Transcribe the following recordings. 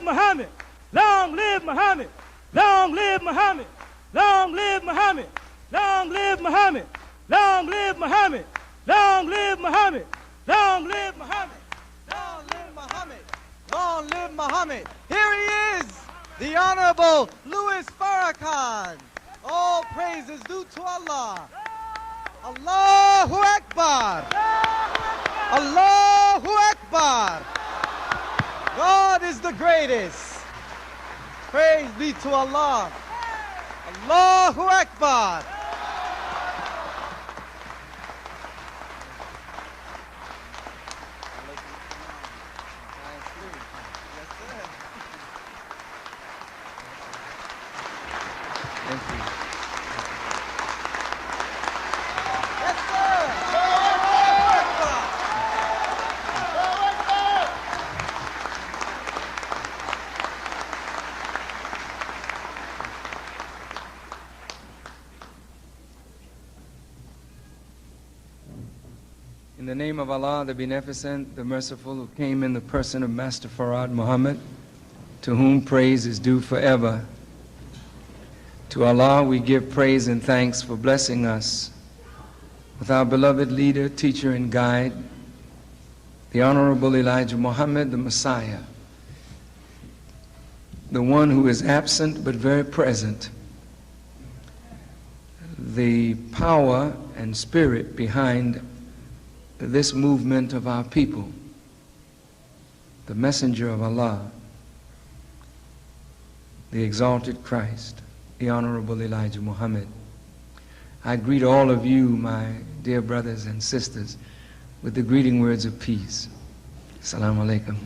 Muhammad! Long live Muhammad! Long live Muhammad! Long live Muhammad! Long live Muhammad! Long live Muhammad! Long live Muhammad! Long live Muhammad! Long live Muhammad! Long live Muhammad! Here he is, the Honorable Louis Farrakhan. All praise is due to Allah. Allahu Akbar! Allahu Akbar! God is the greatest. Praise be to Allah. Allahu Akbar! In the name of Allah, the Beneficent, the Merciful, who came in the person of Master Farad Muhammad, to whom praise is due forever. To Allah we give praise and thanks for blessing us with our beloved leader, teacher, and guide, the Honorable Elijah Muhammad, the Messiah, the one who is absent but very present, the power and spirit behind this movement of our people, the messenger of Allah, the exalted Christ, the Honorable Elijah Muhammad. I greet all of you, my dear brothers and sisters, with the greeting words of peace. Assalamu alaikum.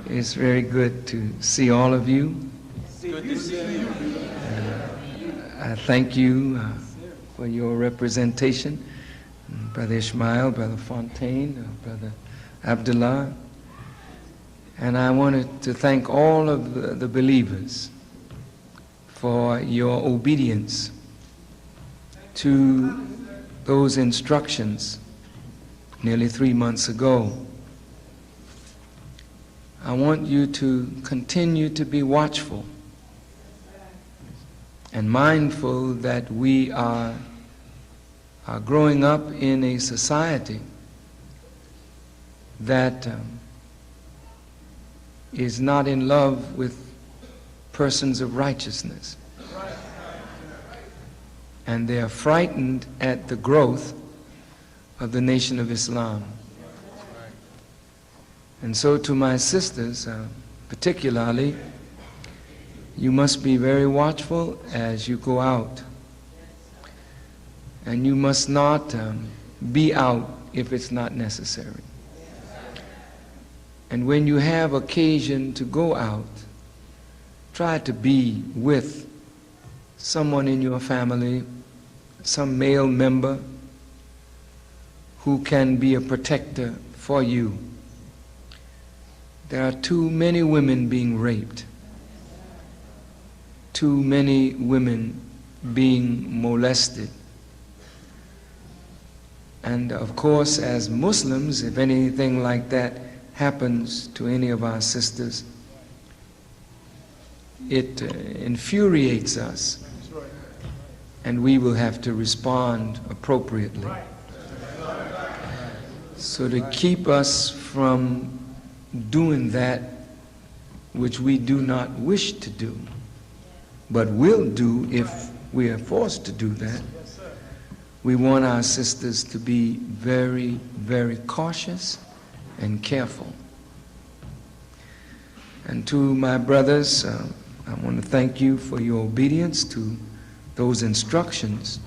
It's very good to see all of you. Good to see you. I thank you for your representation. Brother Ishmael, Brother Fontaine, Brother Abdullah. And I wanted to thank all of the believers for your obedience to those instructions nearly 3 months ago. I want you to continue to be watchful and mindful that we are growing up in a society that is not in love with persons of righteousness. And they are frightened at the growth of the Nation of Islam. And so to my sisters, particularly, you must be very watchful as you go out. And you must not be out if it's not necessary. And when you have occasion to go out, try to be with someone in your family, some male member who can be a protector for you. There are too many women being raped, too many women being molested. And of course, as Muslims, if anything like that happens to any of our sisters, it infuriates us, and we will have to respond appropriately. So to keep us from doing that which we do not wish to do, but will do if we are forced to do that, we want our sisters to be very, very cautious and careful. And to my brothers, I want to thank you for your obedience to those instructions.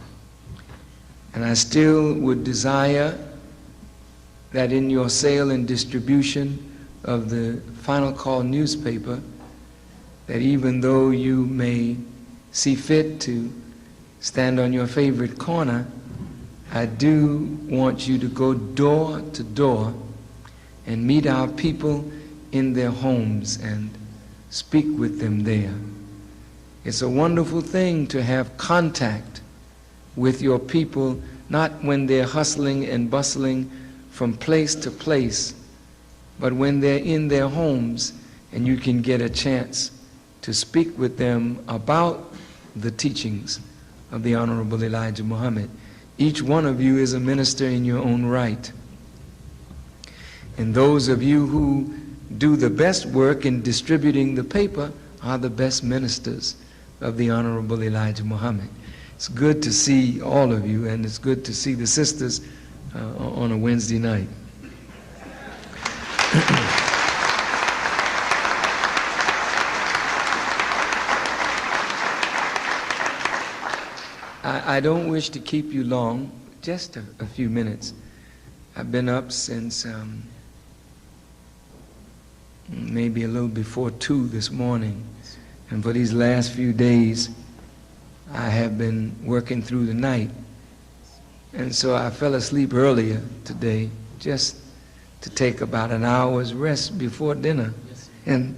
And I still would desire that in your sale and distribution of the Final Call newspaper, that even though you may see fit to stand on your favorite corner, I do want you to go door to door and meet our people in their homes and speak with them there. It's a wonderful thing to have contact with your people, not when they're hustling and bustling from place to place, but when they're in their homes and you can get a chance to speak with them about the teachings of the Honorable Elijah Muhammad. Each one of you is a minister in your own right. And those of you who do the best work in distributing the paper are the best ministers of the Honorable Elijah Muhammad. It's good to see all of you, and it's good to see the sisters on a Wednesday night. I don't wish to keep you long, just a few minutes. I've been up since maybe a little before 2 this morning, and for these last few days I have been working through the night, and so I fell asleep earlier today just to take about an hour's rest before dinner, and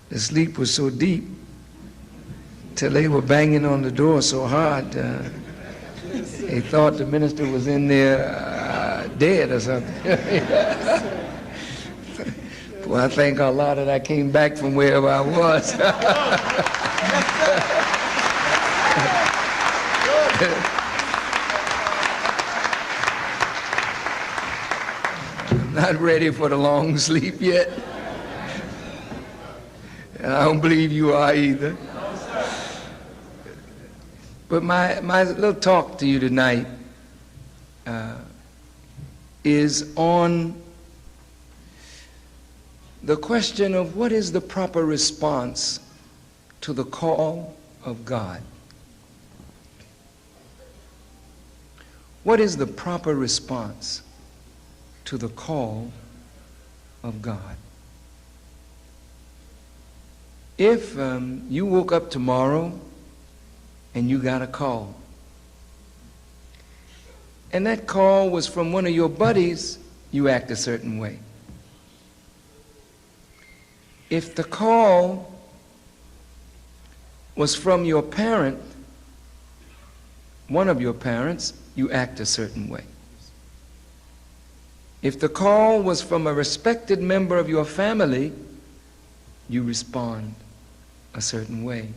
the sleep was so deep till they were banging on the door so hard they thought the minister was in there dead or something. Well, I thank Allah that I came back from wherever I was. I'm not ready for the long sleep yet. And I don't believe you are either. But my little talk to you tonight is on the question of what is the proper response to the call of God. What is the proper response to the call of God? If you woke up tomorrow and you got a call, and that call was from one of your buddies, you act a certain way. If the call was from your parent, one of your parents, you act a certain way. If the call was from a respected member of your family, you respond a certain way.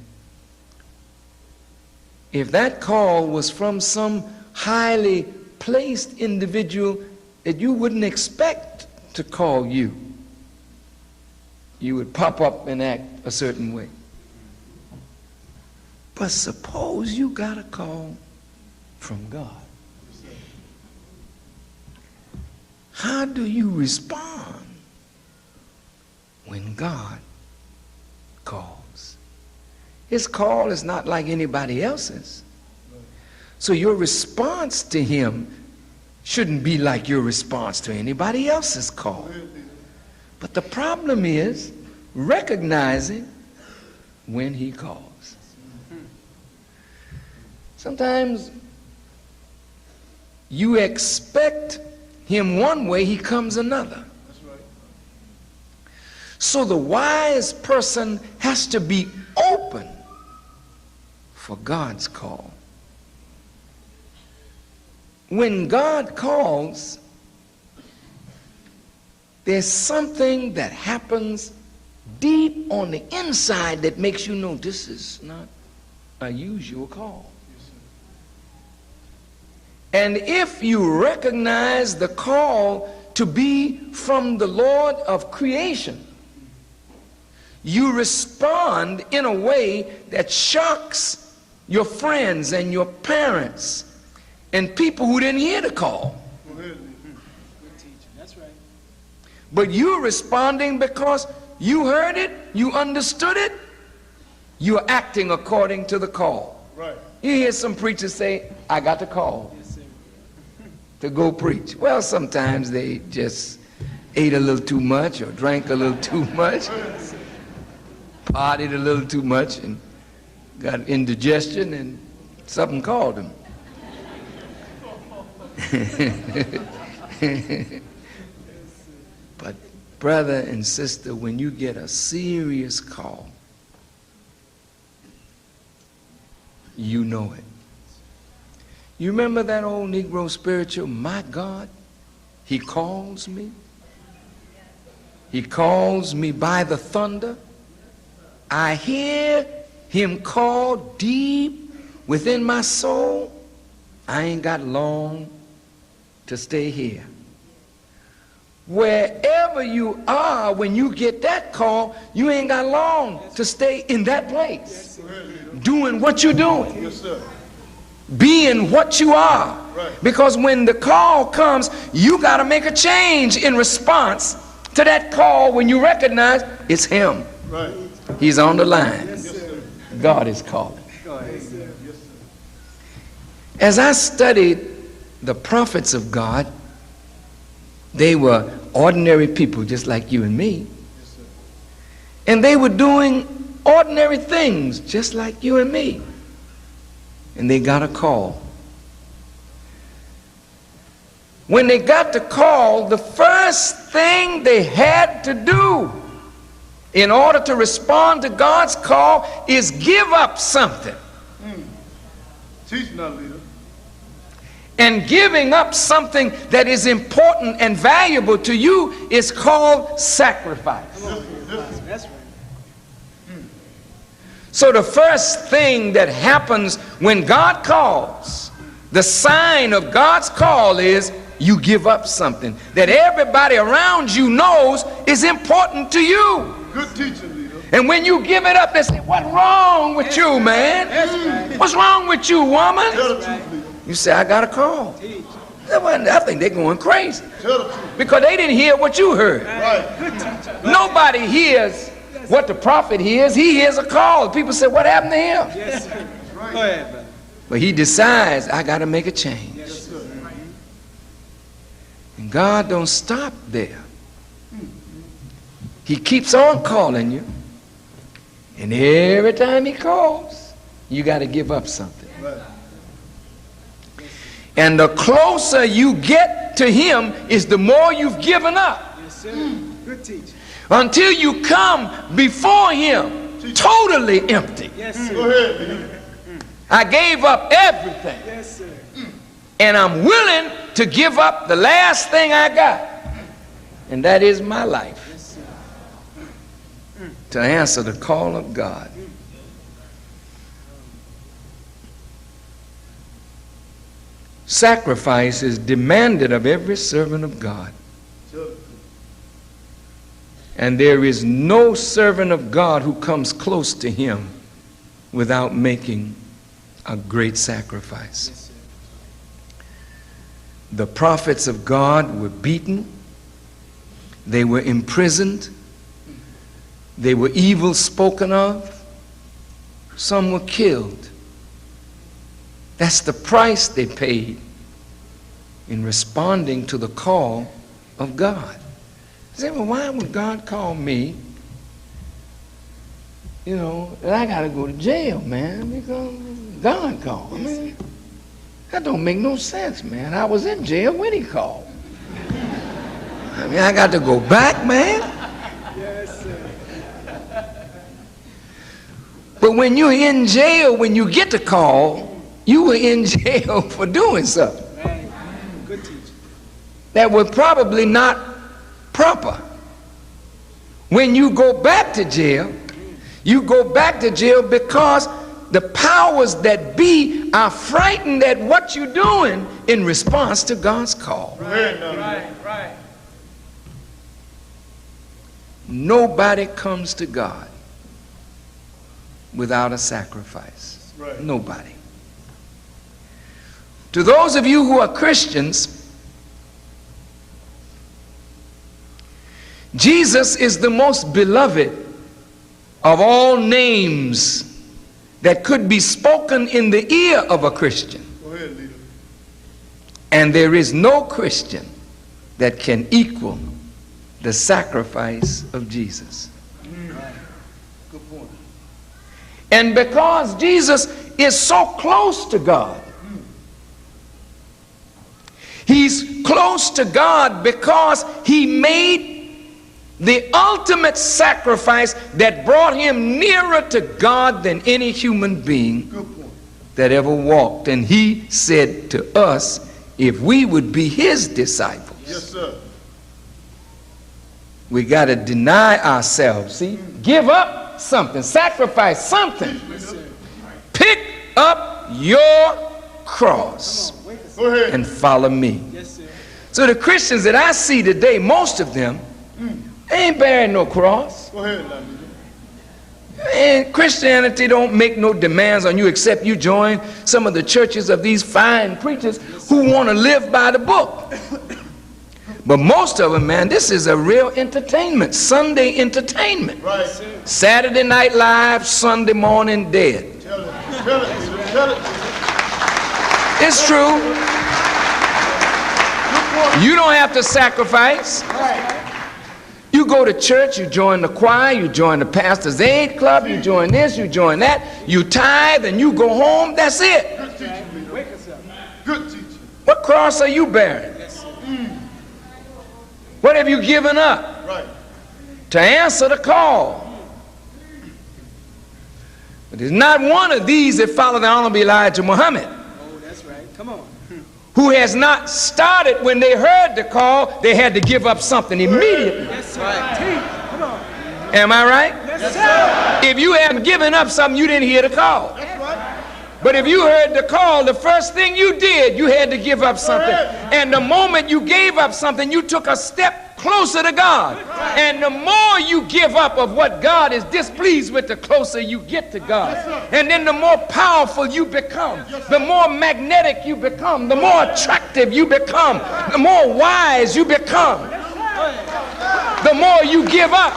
If that call was from some highly placed individual that you wouldn't expect to call you, you would pop up and act a certain way. But suppose you got a call from God. How do you respond when God calls? His call is not like anybody else's. So your response to him shouldn't be like your response to anybody else's call. But the problem is recognizing when he calls. Sometimes you expect him one way, he comes another. So the wise person has to be open for God's call. When God calls, there's something that happens deep on the inside that makes you know this is not a usual call. And if you recognize the call to be from the Lord of creation, you respond in a way that shocks your friends and your parents and people who didn't hear the call. That's right. But you're responding because you heard it, you understood it, you're acting according to the call. Right. You hear some preachers say, I got the call to go preach. Well, sometimes they just ate a little too much or drank a little too much, partied a little too much and got indigestion and something called them. But brother and sister, when you get a serious call, you know it. You remember that old Negro spiritual, my God, he calls me? He calls me by the thunder. I hear him call deep within my soul. I ain't got long to stay here. Wherever you are, when you get that call, you ain't got long to stay in that place. Doing what you're doing. Yes, sir. Being what you are. Right. Because when the call comes, you got to make a change in response to that call when you recognize it's him. Right. He's on the line. Yes, sir. God is calling. Yes, sir. As I studied the prophets of God, they were ordinary people just like you and me. Yes, sir. And they were doing ordinary things just like you and me. And they got a call. When they got the call, the first thing they had to do in order to respond to God's call is give up something. Teach now, leader. And giving up something that is important and valuable to you is called sacrifice. That's right. So the first thing that happens when God calls, the sign of God's call is you give up something that everybody around you knows is important to you. Good teaching, leader. And when you give it up, they say, what's wrong with you, man? What's wrong with you, woman? Tell the truth, leader. You say, I got a call. I think they're going crazy Tell the truth. because they didn't hear what you heard. Right. Nobody hears what the prophet hears. He hears a call. People say, what happened to him? Yes, sir. Right. Go ahead, brother. But he decides, I got to make a change. Yes, sir. And God don't stop there. He keeps on calling you. And every time he calls, you got to give up something. Right. And the closer you get to him is the more you've given up. Yes, sir. Good teaching. Until you come before him totally empty. Yes, sir. Go ahead, leader. I gave up everything. Yes, sir. And I'm willing to give up the last thing I got. And that is my life. Yes, sir. To answer the call of God. Sacrifice is demanded of every servant of God. Tell the truth. And there is no servant of God who comes close to him without making a great sacrifice. Yes, sir. The prophets of God were beaten. They were imprisoned. They were evil spoken of. Some were killed. That's the price they paid in responding to the call of God. You say, well, why would God call me? You know, and I got to go to jail, man, because God called me. That don't make no sense, man. I was in jail when he called. I mean, I got to go back, man. Yes, sir. But when you're in jail, when you get the call, you were in jail for doing something Right. Good teaching. that was probably not proper. When you go back to jail, you go back to jail because the powers that be are frightened at what you're doing in response to God's call. Right. Right. Nobody comes to God without a sacrifice. Right. Nobody. To those of you who are Christians, Jesus is the most beloved of all names that could be spoken in the ear of a Christian. Go ahead, leader. And there is no Christian that can equal the sacrifice of Jesus. Good point. And because Jesus is so close to God, he's close to God because he made the ultimate sacrifice that brought him nearer to God than any human being Good point. that ever walked. And he said to us, if we would be his disciples, Yes, sir. We got to deny ourselves. See? Give up something. Sacrifice something. Pick up your cross Go ahead. and follow me. So the Christians that I see today, most of them, they ain't bearing no cross. Go ahead, Lamb. And Christianity don't make no demands on you except you join some of the churches of these fine preachers who want to live by the book. But most of them, man, this is a real entertainment, Sunday entertainment. Right. Saturday Night Live, Sunday morning dead. Tell it. Tell it. Tell it. It's true. You don't have to sacrifice. You go to church, you join the choir, you join the pastor's aid club, you join this, you join that, you tithe and you go home, that's it. Good teaching, leader. Good teaching. What cross are you bearing? What have you given up Right. to answer the call? But there's not one of these that follow the Honorable Elijah Muhammad who has not started when they heard the call, they had to give up something immediately. Am I right? If you haven't given up something, you didn't hear the call. That's right. But if you heard the call, the first thing you did, you had to give up something. And the moment you gave up something, you took a step closer to God. And the more you give up of what God is displeased with, the closer you get to God. And then the more powerful you become, the more magnetic you become, the more attractive you become, the more wise you become, the more you give up.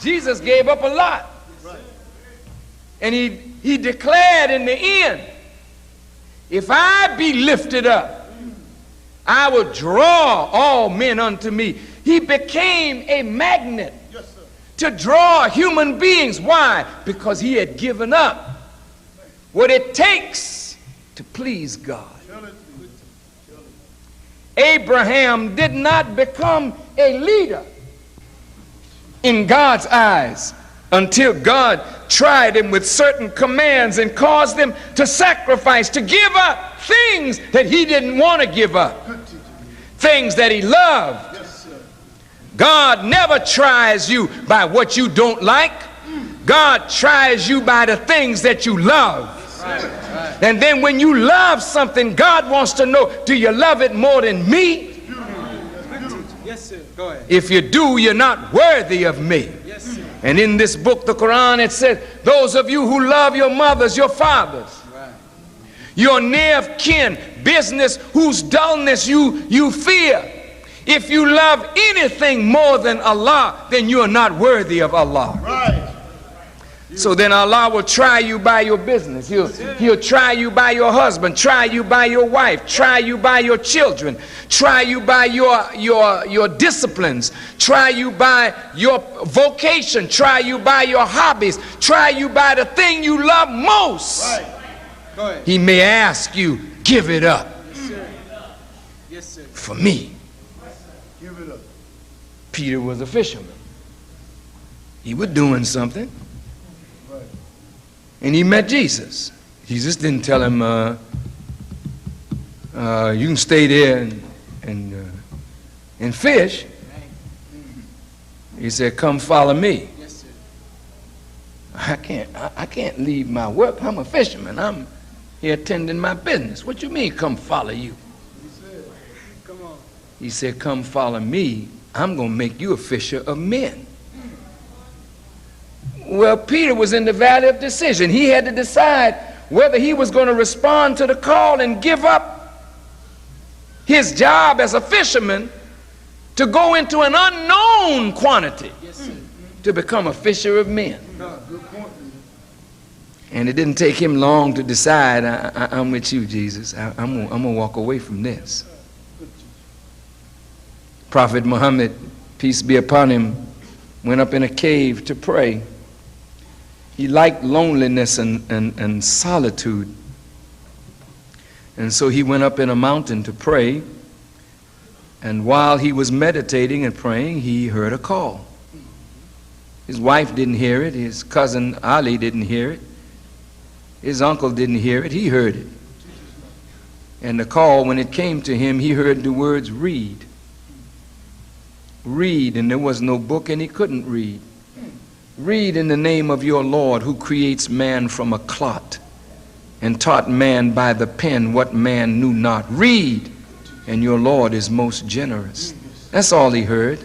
Jesus gave up a lot. And he declared in the end, if I be lifted up, I will draw all men unto me. He became a magnet to draw human beings. Why? Because he had given up what it takes to please God. Abraham did not become a leader in God's eyes until God tried him with certain commands and caused him to sacrifice, to give up things that he didn't want to give up, things that he loved. God never tries you by what you don't like. God tries you by the things that you love. And then when you love something, God wants to know, do you love it more than me? If you do, you're not worthy of me. And in this book, the Quran, it says, those of you who love your mothers, your fathers, your near of kin, business whose dullness you fear, if you love anything more than Allah, then you are not worthy of Allah. Right. So then Allah will try you by your business. He'll try you by your husband, try you by your wife, try you by your children, try you by your disciplines, try you by your vocation, try you by your hobbies, try you by the thing you love most. Right. Go ahead. He may ask you, give it up Yes, sir. for me. Give it up. Peter was a fisherman. He was doing something. And he met Jesus. Jesus didn't tell him, you can stay there and fish. He said, come follow me. Yes, sir. I can't leave my work. I'm a fisherman. I'm here attending my business. What you mean, come follow you? Come on. He said, come follow me. I'm going to make you a fisher of men. Well, Peter was in the valley of decision. He had to decide whether he was going to respond to the call and give up his job as a fisherman to go into an unknown quantity to become a fisher of men. And it didn't take him long to decide, I'm with you, Jesus. I'm going to walk away from this. Prophet Muhammad, peace be upon him, went up in a cave to pray. He liked loneliness and solitude. And so he went up in a mountain to pray. And while he was meditating and praying, he heard a call. His wife didn't hear it. His cousin Ali didn't hear it. His uncle didn't hear it. He heard it. And the call, when it came to him, he heard the words, read. Read, and there was no book and he couldn't read. Read in the name of your Lord, who creates man from a clot and taught man by the pen what man knew not. Read, and your Lord is most generous. That's all he heard.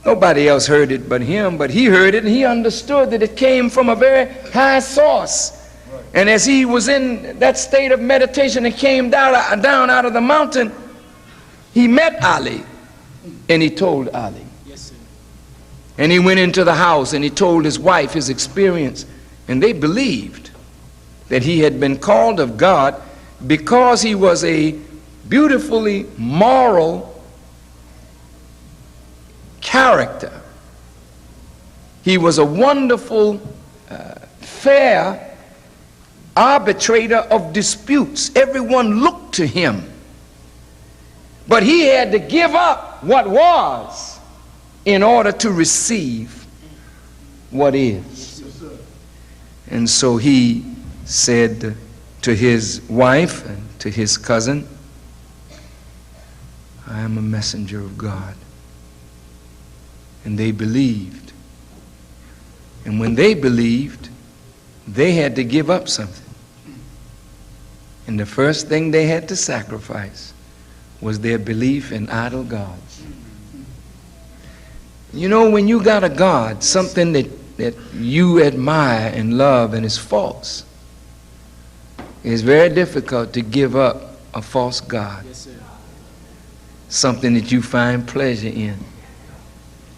Nobody else heard it but him, but he heard it and he understood that it came from a very high source. And as he was in that state of meditation and came down out of the mountain, he met Ali and he told Ali. Yes, sir. And he went into the house and he told his wife his experience, and they believed that he had been called of God because he was a beautifully moral character. He was a wonderful, fair arbitrator of disputes. Everyone looked to him. But he had to give up what was in order to receive what is. And so he said to his wife and to his cousin, I am a messenger of God. And they believed. And when they believed, they had to give up something. And the first thing they had to sacrifice was their belief in idol gods. You know, when you got a God, something that you admire and love and is false, it's very difficult to give up a false God. Yes, sir. Something that you find pleasure in.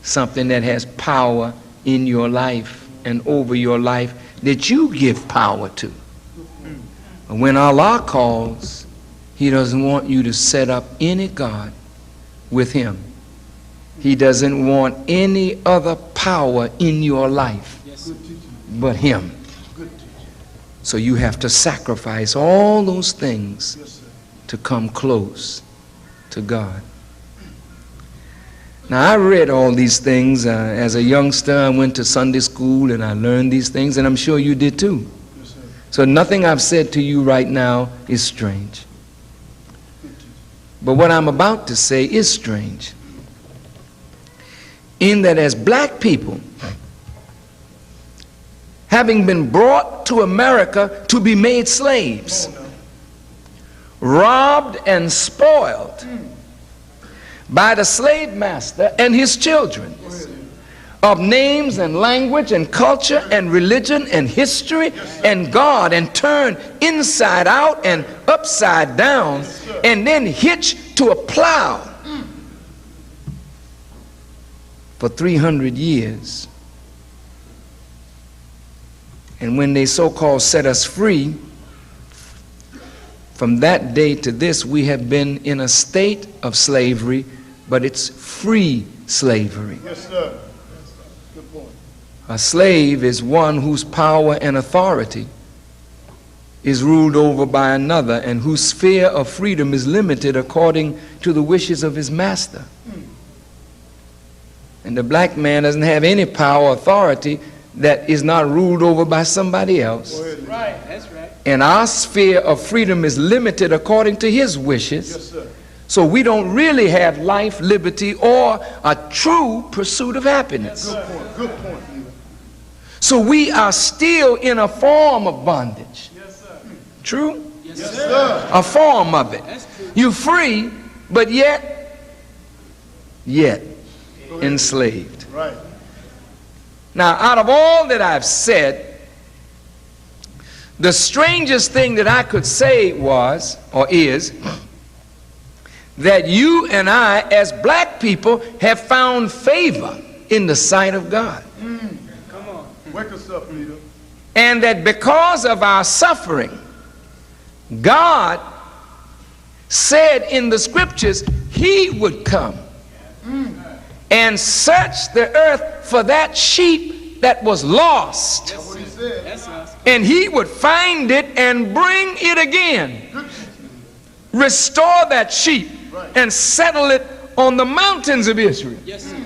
Something that has power in your life and over your life that you give power to. When Allah calls, he doesn't want you to set up any God with him. He doesn't want any other power in your life but him. So you have to sacrifice all those things to come close to God. Now, I read all these things as a youngster. I went to Sunday school and I learned these things, and I'm sure you did too. So nothing I've said to you right now is strange. But what I'm about to say is strange. In that as black people, having been brought to America to be made slaves, robbed and spoiled by the slave master and his children, of names and language and culture and religion and history and God, and turned inside out and upside down, and then hitched to a plow for 300 years. And when they so-called set us free, from that day to this, we have been in a state of slavery, but it's free slavery. Yes, sir. Good point. A slave is one whose power and authority is ruled over by another, and whose sphere of freedom is limited according to the wishes of his master. And the black man doesn't have any power or authority that is not ruled over by somebody else. Right, that's right. And our sphere of freedom is limited according to his wishes. Yes, sir. So we don't really have life, liberty, or a true pursuit of happiness. Good point. Good point, Leader. So we are still in a form of bondage. Yes, sir. True? Yes, Yes, sir. sir. A form of it. That's true. You're free, but yet enslaved. Right. Now, out of all that I've said, the strangest thing that I could say was, or is, that you and I, as black people, have found favor in the sight of God. Come on. Wake us up, Leader. And that because of our suffering, God said in the scriptures he would come and search the earth for that sheep that was lost. That's what he said. That's us. And he would find it and bring it again. Restore that sheep and settle it on the mountains of Israel. Yes, sir.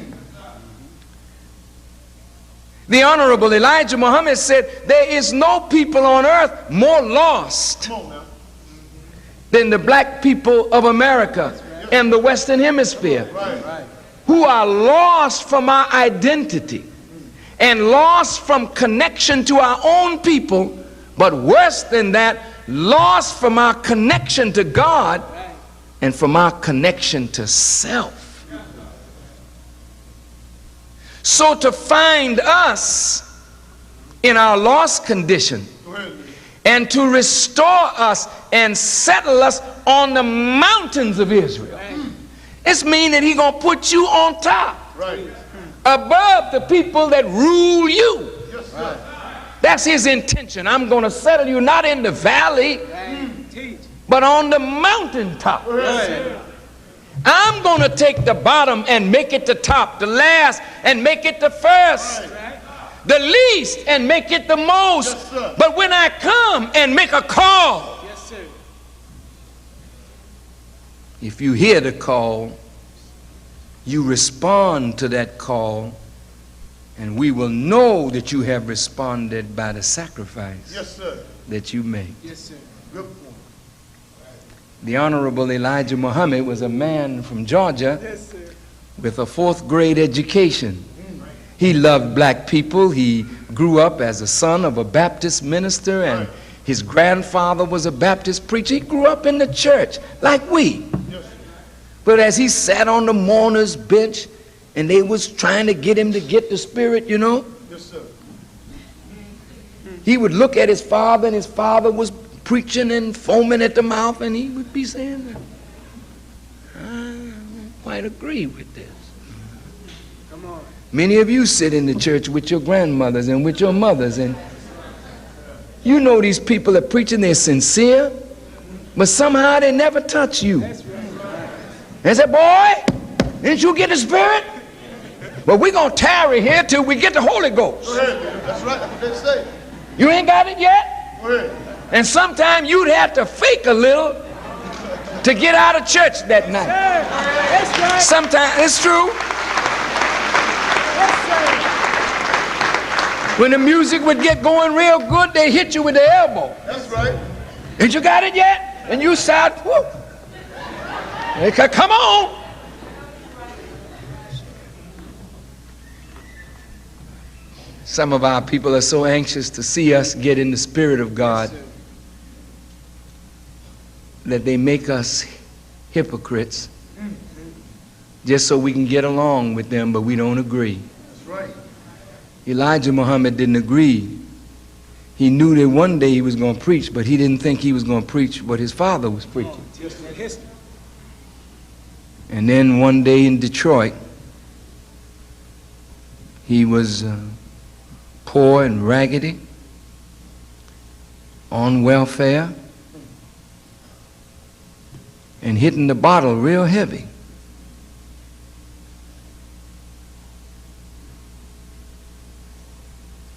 The Honorable Elijah Muhammad said, there is no people on earth more lost Come on now. than the black people of America and the Western Hemisphere, Right. who are lost from our identity and lost from connection to our own people, but worse than that, lost from our connection to God and from our connection to self. So to find us in our lost condition Go ahead. and to restore us and settle us on the mountains of Israel, it's mean that He's going to put you on top, Right. above the people that rule you. Yes, sir. That's His intention. I'm going to settle you not in the valley, but on the mountaintop. Go ahead. I'm going to take the bottom and make it the top, the last and make it the first, the least and make it the most. Yes, sir. But when I come and make a call, if you hear the call, you respond to that call, and we will know that you have responded by the sacrifice Yes, sir. that you make. Good point. The Honorable Elijah Muhammad was a man from Georgia with a 4th grade education. He loved black people. He grew up as a son of a Baptist minister, and his grandfather was a Baptist preacher. He grew up in the church like we. Yes, sir. But as he sat on the mourner's bench and they was trying to get him to get the Spirit, you know, Yes, sir. he would look at his father, and his father was preaching and foaming at the mouth, and he would be saying, I don't quite agree with this. Come on. Many of you sit in the church with your grandmothers and with your mothers, and you know these people are preaching, they're sincere, but somehow they never touch you. They say, boy, didn't you get the Spirit? Well, we're going to tarry here till we get the Holy Ghost. Go ahead. That's right. That's what they say. You ain't got it yet? Go ahead. And sometimes you'd have to fake a little to get out of church that night. That's right. Sometimes, it's true. When the music would get going real good, they hit you with the elbow. That's right. Ain't you got it yet? And you shout, whoop. They said, come on. Some of our people are so anxious to see us get in the Spirit of God that they make us hypocrites just so we can get along with them, but we don't agree. That's right. Elijah Muhammad didn't agree. He knew that one day he was going to preach, but he didn't think he was going to preach what his father was preaching. And then one day in Detroit, he was poor and raggedy, on welfare, and hitting the bottle real heavy.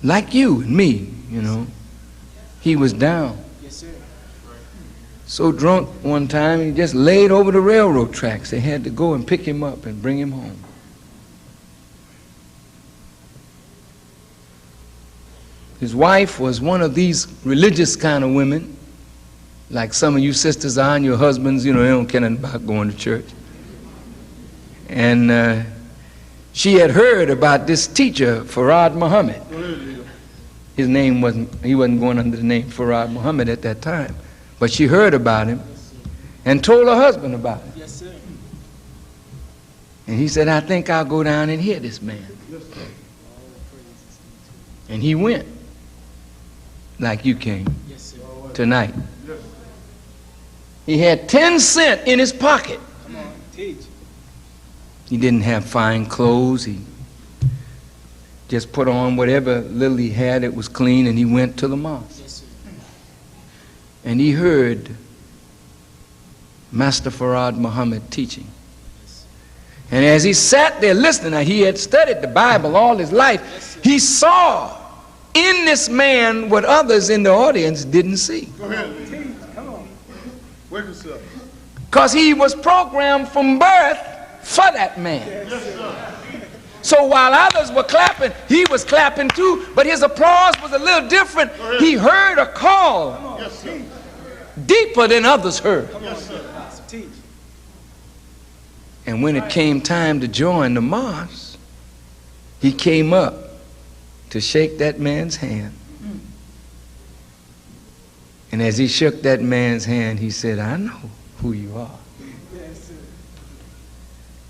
Like you and me, you know. He was down. Yes, sir. So drunk one time, he just laid over the railroad tracks. They had to go and pick him up and bring him home. His wife was one of these religious kind of women, like some of you sisters are, and your husbands, you know, they don't care nothing about going to church. And she had heard about this teacher, Farad Muhammad. Go ahead, leader. His name he wasn't going under the name Farad Muhammad at that time. But she heard about him and told her husband about it. Yes, sir. And he said, I think I'll go down and hear this man. Yes, sir. And he went, like you came Yes, sir. tonight. Yes. He had 10 cents in his pocket. Come on, teach. He didn't have fine clothes. He just put on whatever little he had that was clean, and he went to the mosque. Yes, sir. And he heard Master Farad Muhammad teaching. And as he sat there listening, now he had studied the Bible all his life, he saw in this man what others in the audience didn't see. Go ahead, leader. Come on. Wake us up. Because he was programmed from birth for that man. Yes, sir. So while others were clapping, he was clapping too, but his applause was a little different. He heard a call deeper than others heard. And when it came time to join the mosque, he came up to shake that man's hand. And as he shook that man's hand, he said, I know who you are.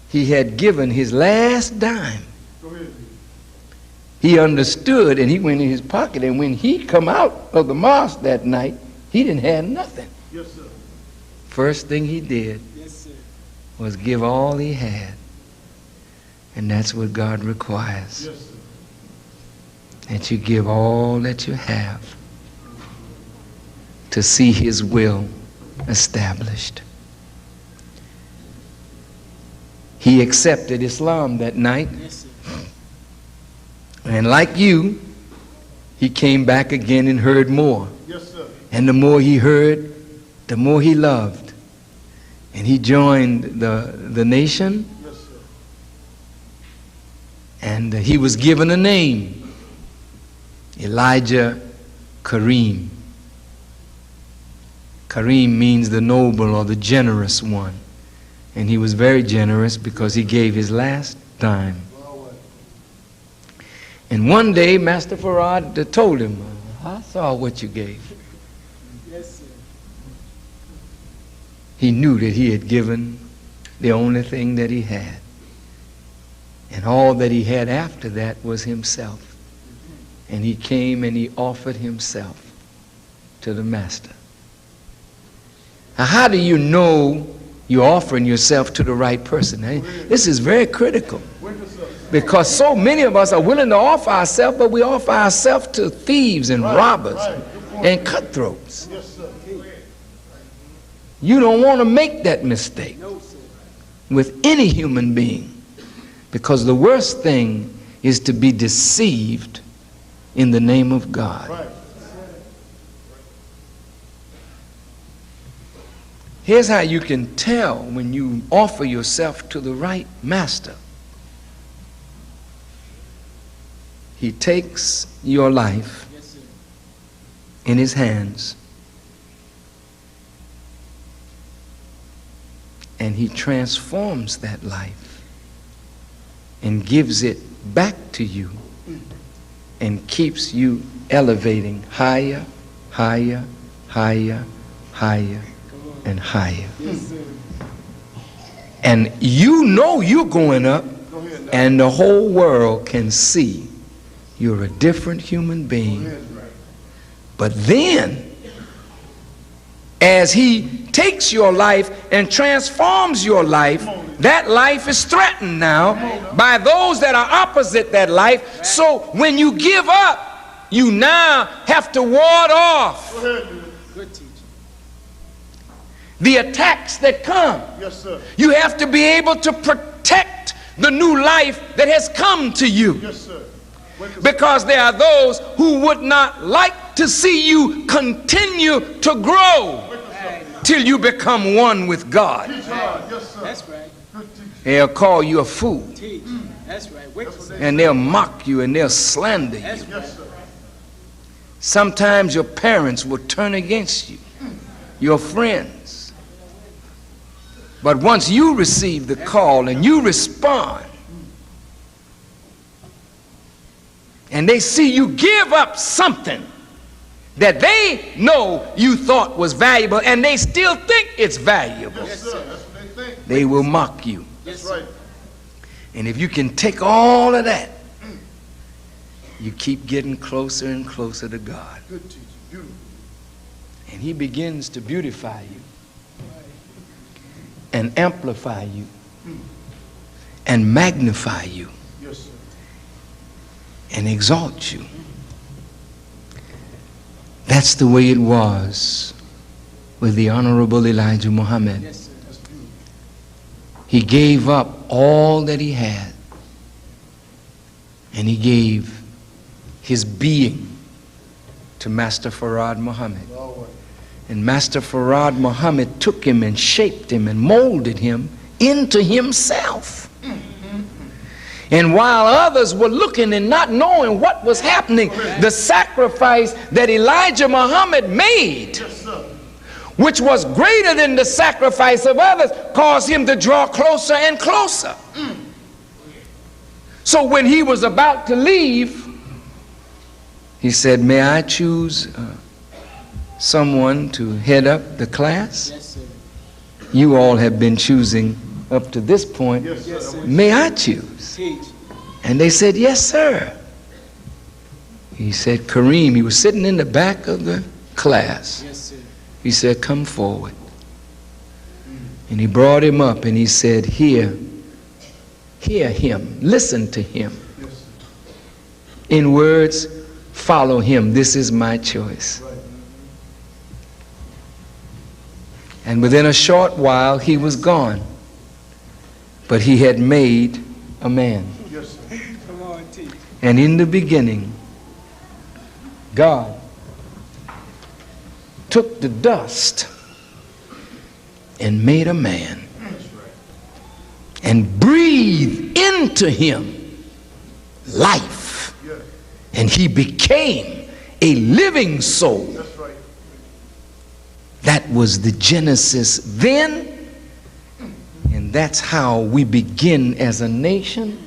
He had given his last dime. He understood, and he went in his pocket, and when he come out of the mosque that night, he didn't have nothing. Yes, sir. First thing he did was give all he had. And that's what God requires. Yes, sir. That you give all that you have to see his will established. He accepted Islam that night. And like you, he came back again and heard more. Yes, sir. And the more he heard, the more he loved. And he joined the nation. Yes, sir. And he was given a name, Elijah Kareem. Kareem means the noble or the generous one. And he was very generous because he gave his last dime. And one day, Master Farad told him, I saw what you gave. Yes, sir. He knew that he had given the only thing that he had. And all that he had after that was himself. And he came and he offered himself to the Master. Now, how do you know you're offering yourself to the right person? This is very critical. Because so many of us are willing to offer ourselves, but we offer ourselves to thieves and robbers and cutthroats. Yes, sir. You don't want to make that mistake with any human being, because the worst thing is to be deceived in the name of God. Right. Here's how you can tell when you offer yourself to the right master. He takes your life in his hands and he transforms that life and gives it back to you and keeps you elevating higher, higher, higher, higher, and higher. And you know you're going up, and the whole world can see you're a different human being. But then, as he takes your life and transforms your life, that life is threatened now by those that are opposite that life. So when you give up, you now have to ward off the attacks that come. Yes, sir. You have to be able to protect the new life that has come to you. Yes, sir. Because there are those who would not like to see you continue to grow till you become one with God. Yes, sir. That's right. They'll call you a fool, Teach. That's right. and they'll mock you, and they'll slander you. That's right. Yes, sir. Sometimes your parents will turn against you, your friends. But once you receive the call and you respond, and they see you give up something that they know you thought was valuable, and they still think it's valuable, Yes, sir. That's what they think. they will mock you. That's right. And if you can take all of that, you keep getting closer and closer to God. Good teaching. Beautiful. And he begins to beautify you and amplify you and magnify you Yes, sir. and exalt you. That's the way it was with the Honorable Elijah Muhammad. Yes, sir. That's beautiful. He gave up all that he had, and he gave his being to Master Farad Muhammad. All right. And Master Farad Muhammad took him and shaped him and molded him into himself. And while others were looking and not knowing what was happening, the sacrifice that Elijah Muhammad made, which was greater than the sacrifice of others, caused him to draw closer and closer. So when he was about to leave, he said, "May I choose someone to head up the class? Yes, sir. You all have been choosing up to this point. Yes, sir. May I choose?" Teach. And they said, "Yes, sir." He said, "Kareem," he was sitting in the back of the class. Yes, sir. He said, "Come forward." And he brought him up and he said, hear him, listen to him. In words, follow him. This is my choice. And within a short while, he was gone. But he had made a man. Yes, sir. Come on, teach. And in the beginning, God took the dust and made a man and breathed into him life. Yes. And he became a living soul. That's right. That was the Genesis then, and that's how we begin as a nation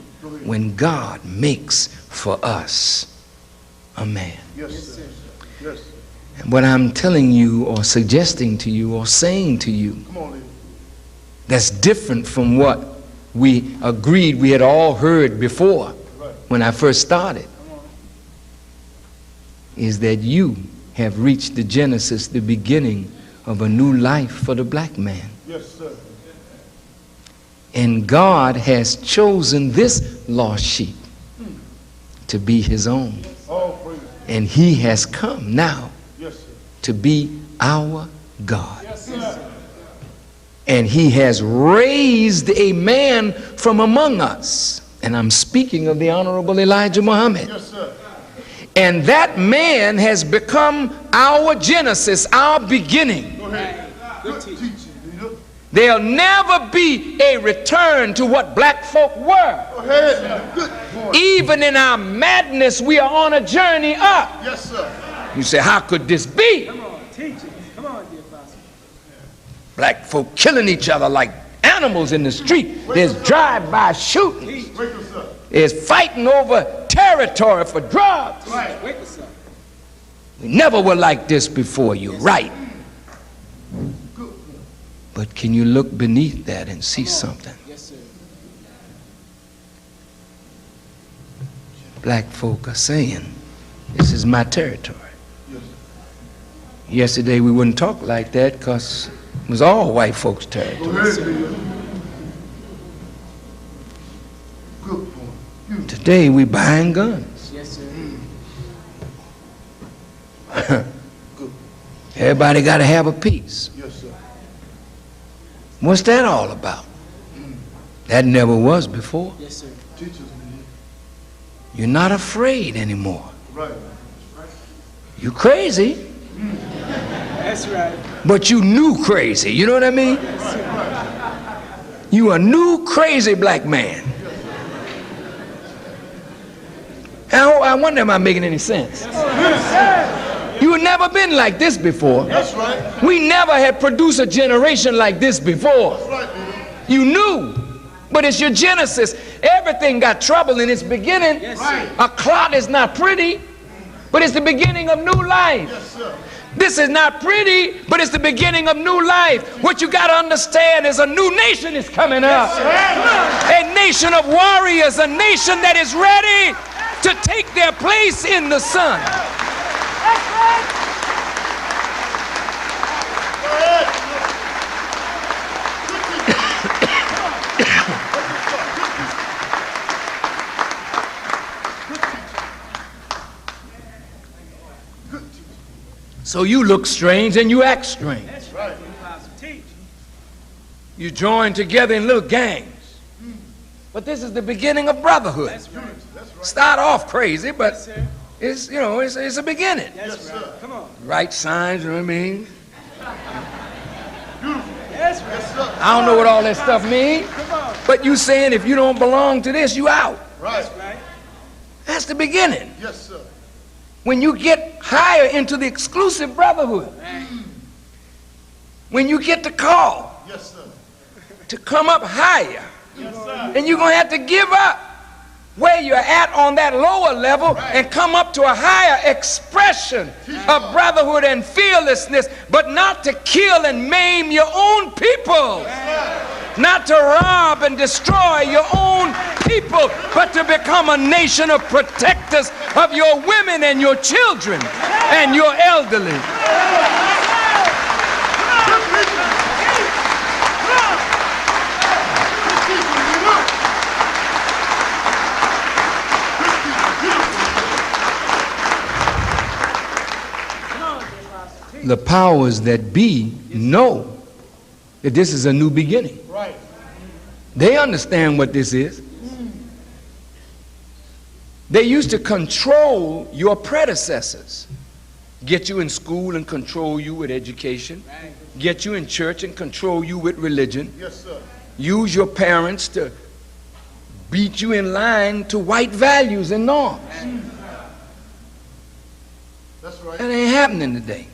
when God makes for us a man. Yes, sir. Yes. And what I'm telling you or suggesting to you or saying to you, Come on, lady. that's different from what we agreed we had all heard before Right. when I first started, is that you have reached the Genesis, the beginning of a new life for the black man. Yes, sir. And God has chosen this lost sheep to be his own. All praise. And he has come now Yes, sir. to be our God. Yes, sir. And he has raised a man from among us. And I'm speaking of the Honorable Elijah Muhammad. Yes, sir. And that man has become our Genesis, our beginning. Go ahead. Good teaching, leader. There'll never be a return to what black folk were. Go ahead, leader. Good point. Even in our madness, we are on a journey up. Yes, sir. You say, how could this be? Come on, teach it. Come on, dear pastor. Black folk killing each other like animals in the street. There's drive-by shooting. Wake us up. There's fighting over territory for drugs. Right. Wake us up. We never were like this before. You're right. Good. But can you look beneath that and see something? Yes, sir. Black folk are saying, this is my territory. Yes. Yesterday we wouldn't talk like that because it was all white folks' territory. Go ahead, leader. Good point. Beautiful. Today we buying guns. Yes, sir. Everybody got to have a piece. Yes, sir. What's that all about? That never was before. Yes, sir. Teach us, leader. You're not afraid anymore. Right. You crazy, That's right. but you knew crazy. You know what I mean? You a new crazy black man. I wonder, am I making any sense? You had never been like this before. That's right. We never had produced a generation like this before. That's right, leader. You knew, but it's your Genesis. Everything got trouble in its beginning. Yes, Right. sir. A clot is not pretty, but it's the beginning of new life. Yes, sir. This is not pretty, but it's the beginning of new life. What you got to understand is a new nation is coming up. A nation of warriors, a nation that is ready to take their place in the sun. Go ahead. So you look strange and you act strange. That's right, dear pastor. Teach. You join together in little gangs. But this is the beginning of brotherhood. That's right. Start off crazy, Yes, but sir. it's, you know, it's a beginning. That's right. Come on. Right signs, you know what I mean? That's right. I don't know what all that stuff means, Come on. but you saying if you don't belong to this, you out. Right. That's right. That's the beginning. Yes, sir. When you get higher into the exclusive brotherhood, when you get the call Yes, sir. to come up higher, Yes, sir. then you're going to have to give up where you're at on that lower level and come up to a higher expression of brotherhood and fearlessness, but not to kill and maim your own people, not to rob and destroy your own people, but to become a nation of protectors of your women and your children and your elderly. The powers that be know that this is a new beginning. Right. They understand what this is. They used to control your predecessors. Get you in school and control you with education. Get you in church and control you with religion. Yes, sir. Use your parents to beat you in line to white values and norms. That's right. That ain't happening today.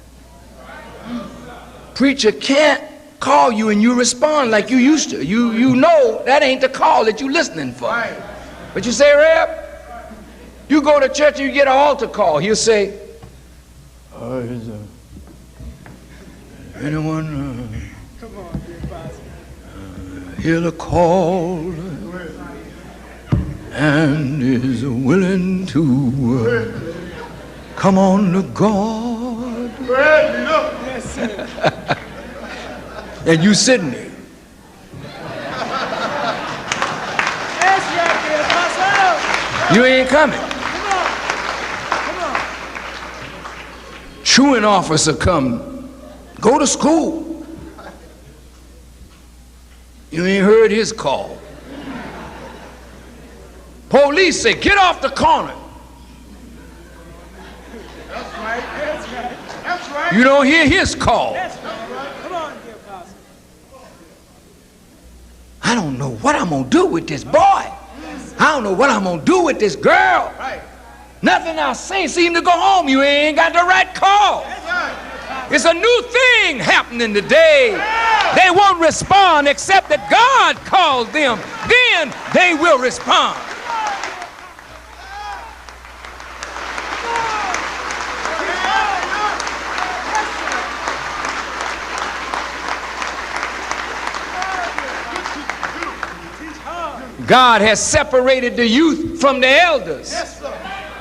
Preacher can't call you and you respond like you used to. You know that ain't the call that you listening for. Right. But you say, Reb, you go to church and you get an altar call. He'll say, is anyone Come on, dear Pastor. hear the call and is willing to come on to God? Go ahead, leader. Yes, sir. And you sitting there. That's right, dear Pastor. You ain't coming. Truant officer come, go to school. You ain't heard his call. Police say, get off the corner. That's right. That's right. That's right. You don't hear his call. That's right. Come on, dear Pastor. I don't know what I'm gonna do with this boy. I don't know what I'm gonna do with this girl. Right. Nothing I say seem to go home. You ain't got the right call. That's right. It's a new thing happening today. They won't respond except that God calls them. Then they will respond. God has separated the youth from the elders. Yes, sir.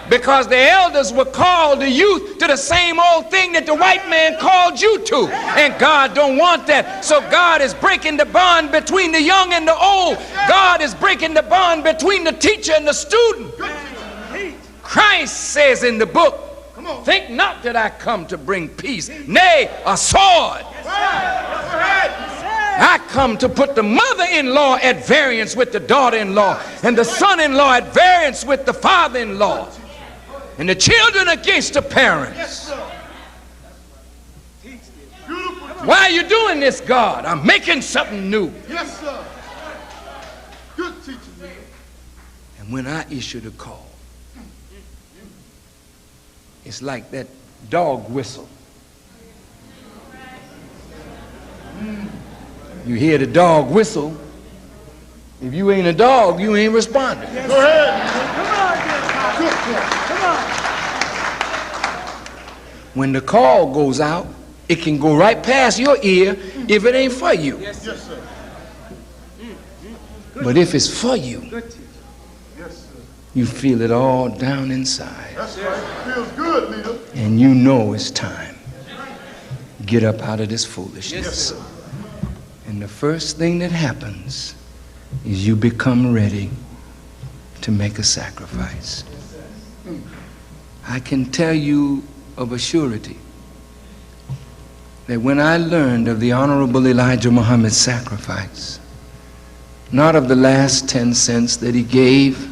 Because the elders were called the youth to the same old thing that the white man called you to. And God don't want that. So God is breaking the bond between the young and the old. God is breaking the bond between the teacher and the student. Christ says in the book, think not that I come to bring peace, nay, a sword. I come to put the mother-in-law at variance with the daughter-in-law, and the son-in-law at variance with the father-in-law, and the children against the parents. Why are you doing this, God? I'm making something new. Yes, sir. Good teaching, leader. And when I issue the call, it's like that dog whistle. You hear the dog whistle. If you ain't a dog, you ain't responding. Go ahead. Come on, dear Pastor. Good point. Come on. When the call goes out, it can go right past your ear if it ain't for you. Yes, Yes, sir. But if it's for you, Good teacher. Yes, sir. you feel it all down inside. That's right. Feels good, leader. And you know it's time. Get up out of this foolishness. Yes, sir. And the first thing that happens is you become ready to make a sacrifice. I can tell you of a surety that when I learned of the Honorable Elijah Muhammad's sacrifice, not of the last 10 cents that he gave,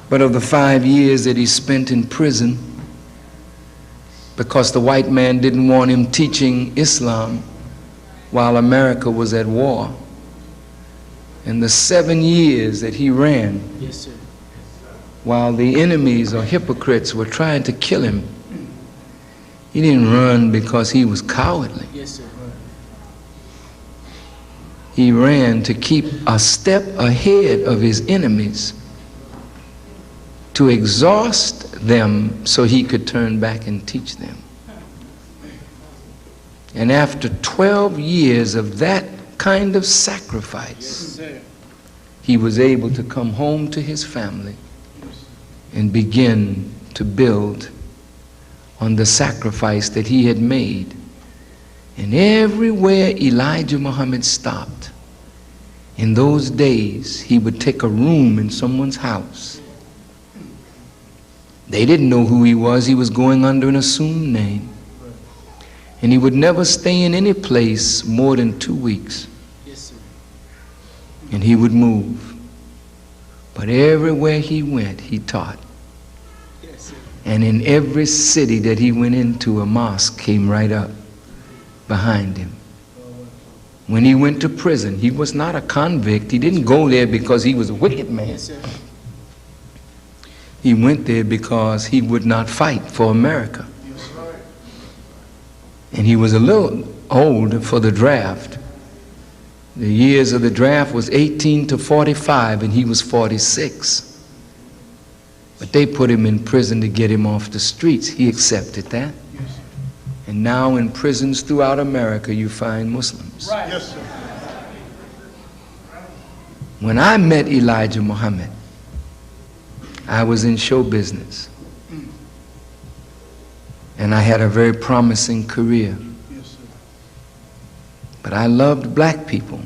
but of the 5 years that he spent in prison because the white man didn't want him teaching Islam while America was at war. in the 7 years that he ran, Yes, sir. while the enemies or hypocrites were trying to kill him, he didn't run because he was cowardly. Yes, sir. He ran to keep a step ahead of his enemies, to exhaust them so he could turn back and teach them. And after 12 years of that kind of sacrifice, he was able to come home to his family and begin to build on the sacrifice that he had made. And everywhere Elijah Muhammad stopped, in those days, he would take a room in someone's house. They didn't know who he was. He was going under an assumed name. And he would never stay in any place more than 2 weeks. Yes, sir. And he would move. But everywhere he went, he taught. Yes, sir. And in every city that he went into, a mosque came right up behind him. When he went to prison, he was not a convict. He didn't go there because he was a wicked man. Yes, sir. He went there because he would not fight for America. And he was a little old for the draft. The years of the draft was 18 to 45, and he was 46. But they put him in prison to get him off the streets. He accepted that. And now in prisons throughout America, you find Muslims. Right. Yes, sir. When I met Elijah Muhammad, I was in show business. And I had a very promising career. Yes, sir. But I loved black people.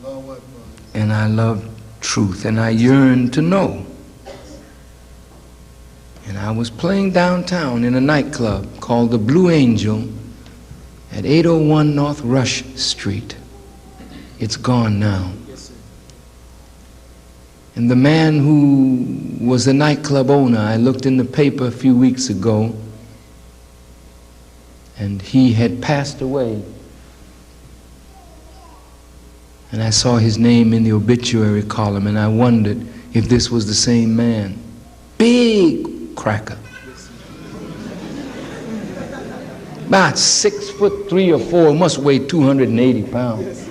Lord, what, brother? And I loved truth. And I yearned to know. And I was playing downtown in a nightclub called the Blue Angel at 801 North Rush Street. It's gone now. Yes, sir. And the man who was the nightclub owner, I looked in the paper a few weeks ago, and he had passed away. And I saw his name in the obituary column, and I wondered if this was the same man. Big cracker. About 6'3" or 4", must weigh 280 pounds.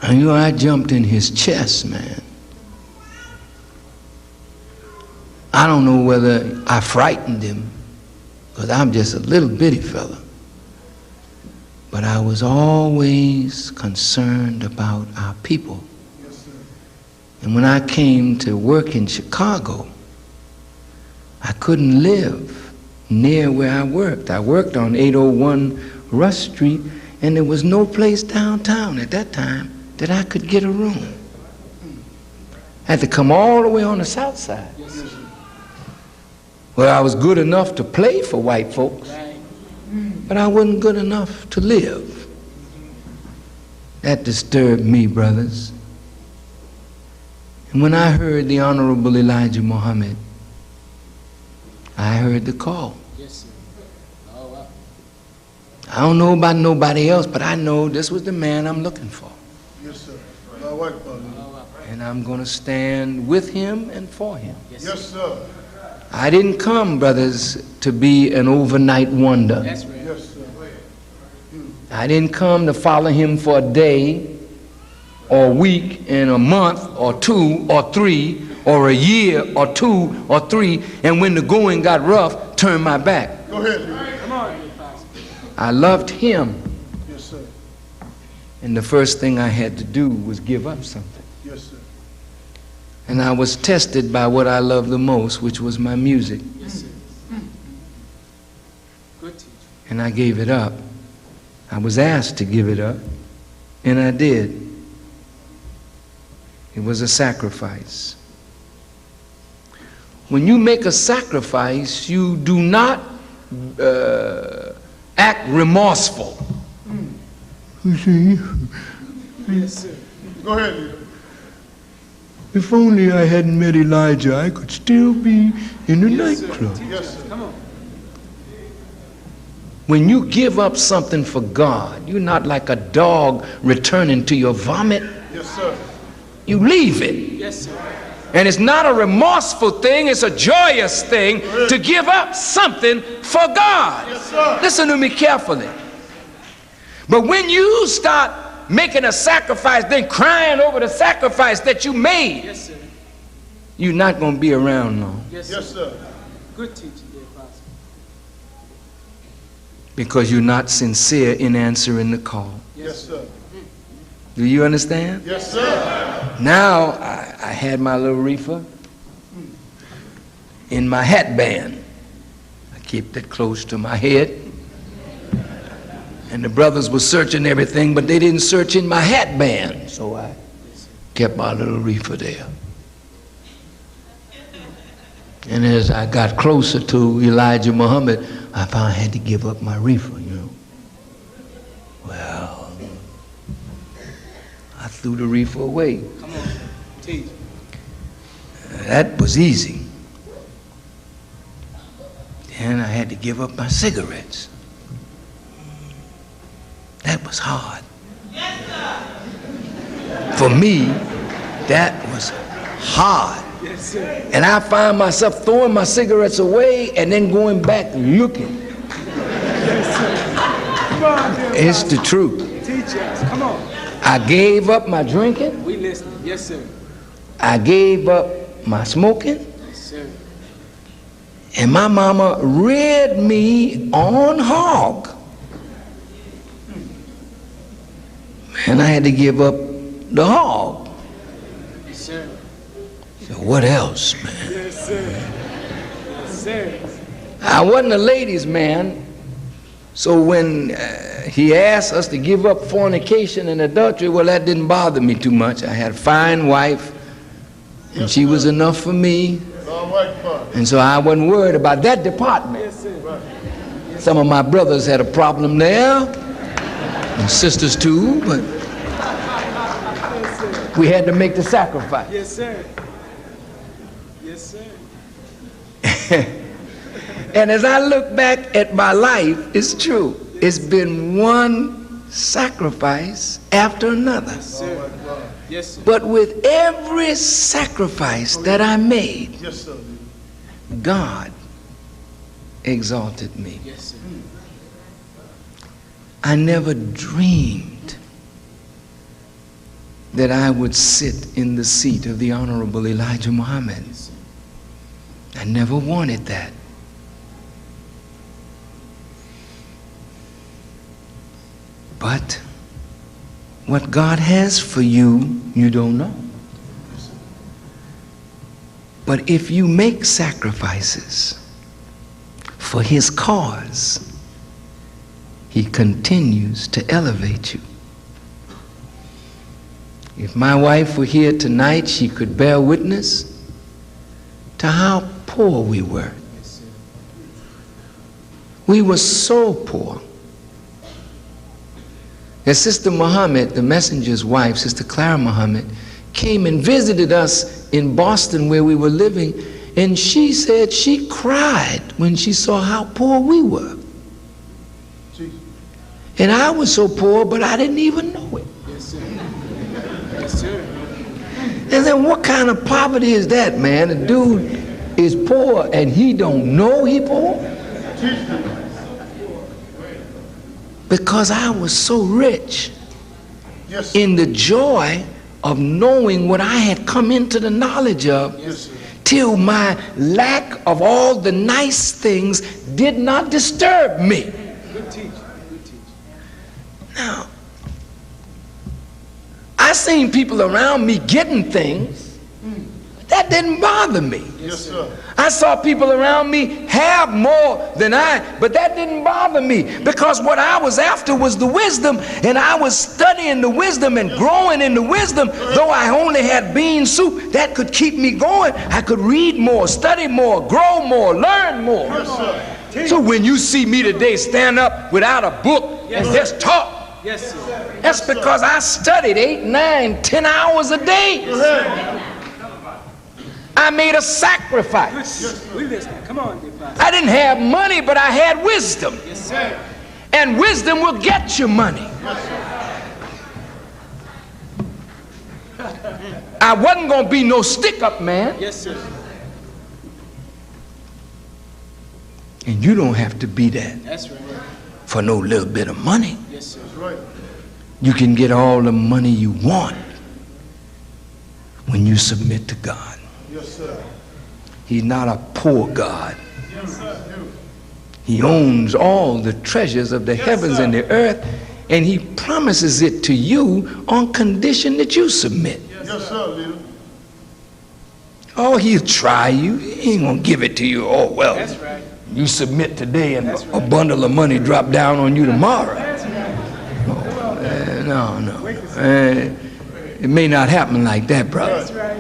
And you know, I jumped in his chest, man. I don't know whether I frightened him, because I'm just a little bitty fella. But I was always concerned about our people. And when I came to work in Chicago, I couldn't live near where I worked. I worked on 801 Rush Street, and there was no place downtown at that time that I could get a room. I had to come all the way on the south side. Well, I was good enough to play for white folks, but I wasn't good enough to live. That disturbed me, brothers. And when I heard the Honorable Elijah Muhammad, I heard the call. Yes, sir. Oh, wow. I don't know about nobody else, but I know this was the man I'm looking for. Yes, sir. Lord, what, brother? Oh, wow. And I'm going to stand with him and for him. Yes, sir. I didn't come, brothers, to be an overnight wonder. That's right. Yes, sir. I didn't come to follow him for a day or a week and a month or 2 or 3 or a year or 2 or 3, and when the going got rough, turn my back. Go ahead, Lee. Come on, dear pastor. I loved him, Yes, sir. and the first thing I had to do was give up something. Yes, sir. And I was tested by what I loved the most, which was my music. Yes, sir. Good teacher. And I gave it up. I was asked to give it up, and I did. It was a sacrifice. When you make a sacrifice, you do not act remorseful. You see, Yes, sir. Go ahead, Lee. if only I hadn't met Elijah, I could still be in the Yes, sir. nightclub. Teach Yes, us. sir. Come on. When you give up something for God, you're not like a dog returning to your vomit. Yes, sir. You leave it. Yes, sir. And it's not a remorseful thing, it's a joyous thing to give up something for God. Yes, sir. Listen to me carefully. But when you start making a sacrifice, then crying over the sacrifice that you made, Yes, sir. you're not going to be around long. Yes, sir. Yes, sir. Good teaching, dear Pastor. Because you're not sincere in answering the call. Yes, sir. Do you understand? Yes, sir. Now I had my little reefer in my hat band. I kept it close to my head. And the brothers were searching everything, but they didn't search in my hat band. So I kept my little reefer there. And as I got closer to Elijah Muhammad, I found I had to give up my reefer, you know. Well, I threw the reefer away. Come on. Teach. That was easy. Then I had to give up my cigarettes. That was hard. For me, that was hard. Yes, sir. And I find myself throwing my cigarettes away and then going back looking. Come on, dear It's the truth. Teach us. Come on. I gave up my drinking. We listening. Yes, sir. I gave up my smoking. Yes, sir. And my mama reared me on hog. And I had to give up the hog. Yes, sir. So what else, man? Yes, sir. Yes, sir. I wasn't a ladies' man. So when he asked us to give up fornication and adultery, well, that didn't bother me too much. I had a fine wife, and she was enough for me. All right, Father. And so I wasn't worried about that department. Yes, sir. Some of my brothers had a problem there, and sisters too, but we had to make the sacrifice. Yes, sir. Yes, sir. And as I look back at my life, it's true. It's been one sacrifice after another. Yes, sir. Yes, sir. But with every sacrifice that I made, Yes, sir. God exalted me. Yes, sir. I never dreamed that I would sit in the seat of the Honorable Elijah Muhammad. Yes, sir. I never wanted that. But what God has for you, you don't know. But if you make sacrifices for His cause, He continues to elevate you. If my wife were here tonight, she could bear witness to how poor we were. Yes, sir. We were so poor. And Sister Muhammad, the messenger's wife, Sister Clara Muhammad, came and visited us in Boston where we were living, and she said she cried when she saw how poor we were. Jesus. And I was so poor, but I didn't even know it. Yes, sir. Yes, sir. And then what kind of poverty is that, man? The dude is poor and he don't know he poor? Because I was so rich Yes, sir. in the joy of knowing what I had come into the knowledge of, Yes, sir. till my lack of all the nice things did not disturb me. Good teaching. Good teaching. Now, I seen people around me getting things. That didn't bother me. Yes, sir. I saw people around me have more than I, but that didn't bother me, because what I was after was the wisdom, and I was studying the wisdom and growing in the wisdom. Though I only had bean soup, that could keep me going. I could read more, study more, grow more, learn more. Yes, sir. So when you see me today stand up without a book and just talk, Yes, sir. that's because I studied 8, 9, 10 hours a day. Go ahead. I made a sacrifice. We listening. Come on, dear Pastor. I didn't have money, but I had wisdom. Yes, sir. And wisdom will get you money. I wasn't going to be no stick-up man. Yes, sir. And you don't have to be that That's right. for no little bit of money. Yes, sir. That's right. You can get all the money you want when you submit to God. Yes, sir. He's not a poor God. Yes, sir. He owns all the treasures of the heavens and the earth, and he promises it to you on condition that you submit. Yes, sir, leader. Oh, he'll try you. He ain't gonna give it to you. Oh, well, That's right. you submit today and a bundle of money drop down on you tomorrow. No. It may not happen like that, brother. That's right.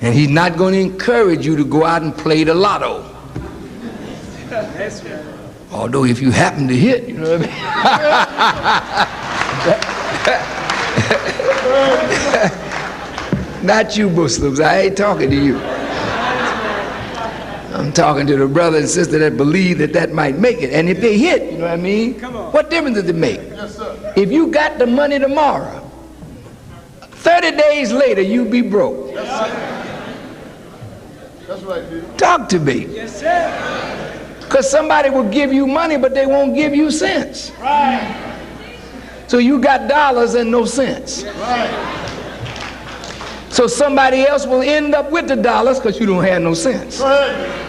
And he's not going to encourage you to go out and play the lotto. That's right. Although if you happen to hit, you know what I mean? Not you Muslims, I ain't talking to you. I'm talking to the brother and sister that believe that that might make it. And if they hit, you know what I mean? Come on. What difference does it make? Yes, sir. If you got the money tomorrow, 30 days later you be broke. That's right, leader. Talk to me. Yes, sir. Because somebody will give you money, but they won't give you cents. Right. So you got dollars and no cents. Right. So somebody else will end up with the dollars because you don't have no cents. Go ahead.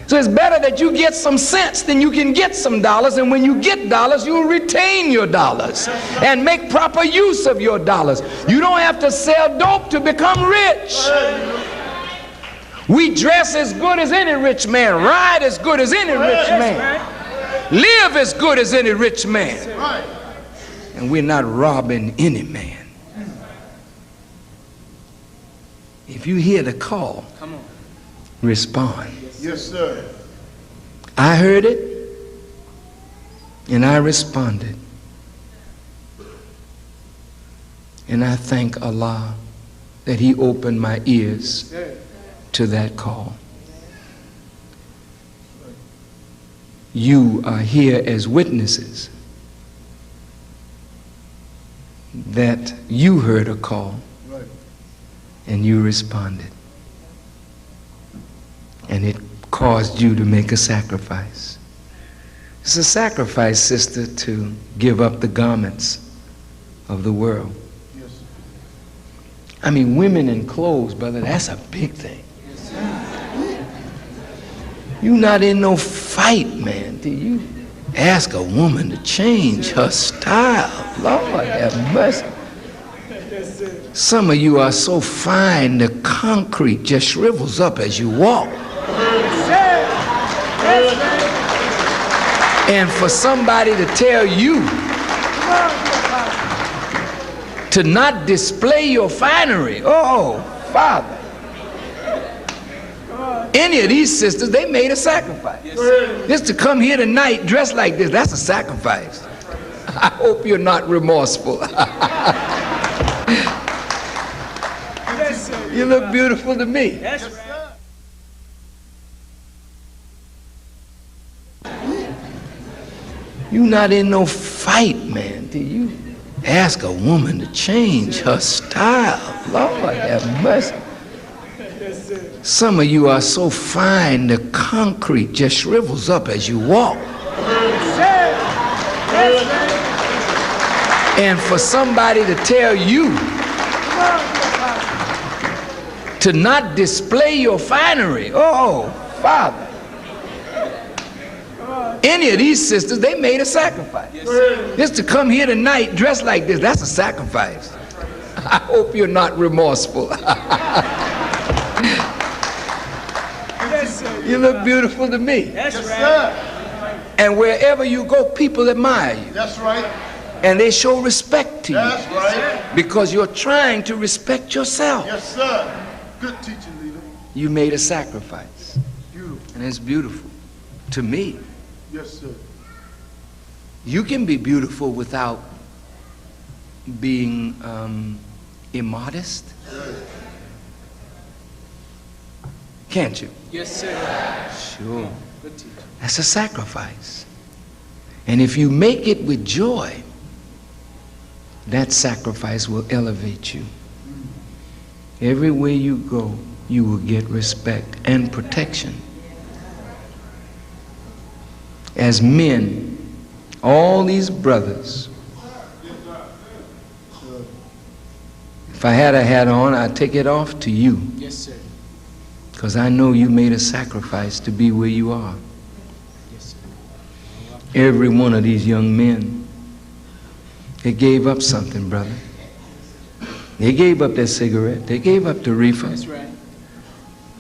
So it's better that you get some cents than you can get some dollars. And when you get dollars, you'll retain your dollars and make proper use of your dollars. You don't have to sell dope to become rich. We dress as good as any rich man, ride as good as any rich man, live as good as any rich man. Right. And we're not robbing any man. If you hear the call, Come on. respond. Yes, sir. I heard it and I responded. And I thank Allah that he opened my ears Sir. to that call. You are here as witnesses that you heard a call Right. and you responded. And it caused you to make a sacrifice. It's a sacrifice, sister, to give up the garments of the world. Yes. I mean, women in clothes, brother, that's a big thing. You not in no fight, man, till you ask a woman to change her style. Lord have mercy. Some of you are so fine, the concrete just shrivels up as you walk. And for somebody to tell you to not display your finery, oh, Father. Any of these sisters, they made a sacrifice. Just to come here tonight dressed like this, that's a sacrifice. I hope you're not remorseful. You look beautiful to me. That's right. You not in no fight, man, till you ask a woman to change her style. Lord have mercy. Some of you are so fine, the concrete just shrivels up as you walk. And for somebody to tell you to not display your finery, oh, Father. Any of these sisters, they made a sacrifice. Just to come here tonight dressed like this, that's a sacrifice. I hope you're not remorseful. You look beautiful to me. That's Yes, right. sir. And wherever you go, people admire you. That's right. And they show respect to you That's right. because you're trying to respect yourself. Yes, sir. Good teaching, leader. You made a sacrifice. Beautiful. And it's beautiful to me. Yes, sir. You can be beautiful without being immodest. Can't you? Yes, sir. Sure. Good teacher. That's a sacrifice. And if you make it with joy, that sacrifice will elevate you. Everywhere you go, you will get respect and protection. As men, all these brothers, if I had a hat on, I'd take it off to you. Yes, sir. Because I know you made a sacrifice to be where you are. Yes, sir. Every one of these young men, they gave up something, brother. They gave up their cigarette. They gave up the reefer. That's right.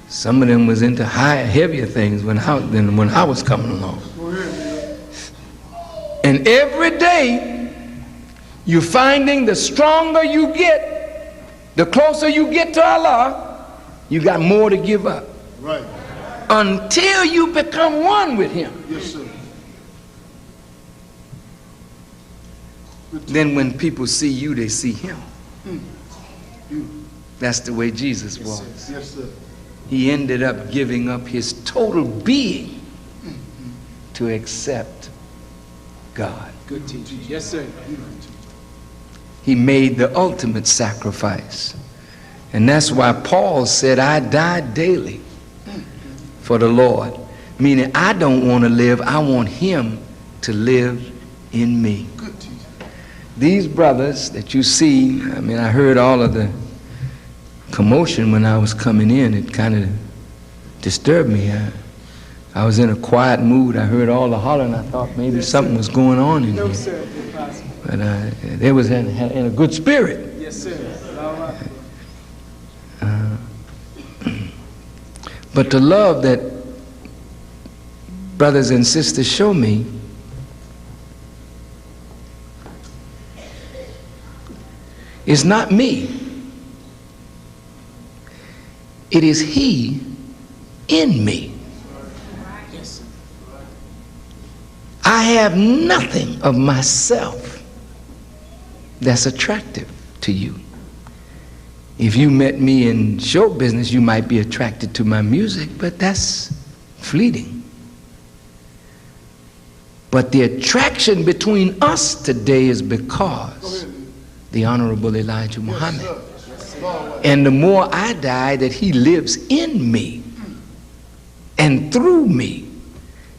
Some of them was into heavier things than when I was coming along. And every day, you're finding the stronger you get, the closer you get to Allah, you got more to give up. Right. Until you become one with Him. Yes, sir. Then when people see you, they see Him. That's the way Jesus was. Yes, sir. He ended up giving up His total being to accept God. Good teaching. Yes, sir. He made the ultimate sacrifice. And that's why Paul said, I die daily for the Lord. Meaning, I don't want to live, I want Him to live in me. Good teaching. These brothers that you see, I mean, I heard all of the commotion when I was coming in. It kind of disturbed me. I was in a quiet mood. I heard all the hollering. I thought maybe something was going on in No, here. sir. Impossible. But they was in a good spirit. Yes, sir. All right. But the love that brothers and sisters show me, is not me. It is He in me. Yes, sir. I have nothing of myself that's attractive to you. If you met me in show business, you might be attracted to my music, but that's fleeting. But the attraction between us today is because the Honorable Elijah Muhammad. And the more I die, that He lives in me and through me.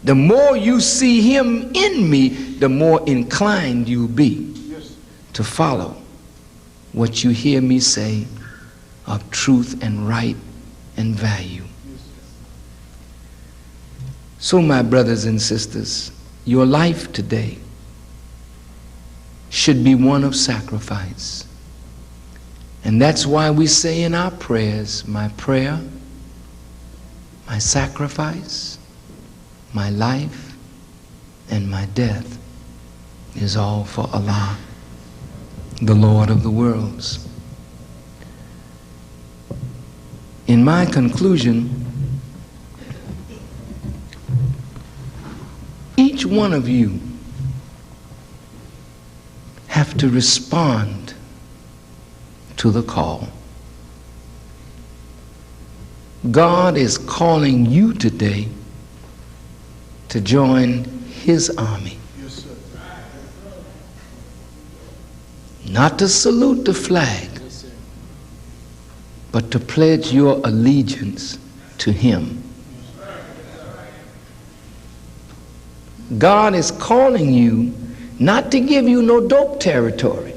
The more you see Him in me, the more inclined you'll be to follow what you hear me say of truth and right and value. So, my brothers and sisters, your life today should be one of sacrifice. And that's why we say in our prayers, my prayer, my sacrifice, my life, and my death is all for Allah, the Lord of the worlds. In my conclusion, each one of you have to respond to the call. God is calling you today to join His army. Yes, sir. Not to salute the flag, Yes, sir. but to pledge your allegiance to Him. God is calling you not to give you no dope territory,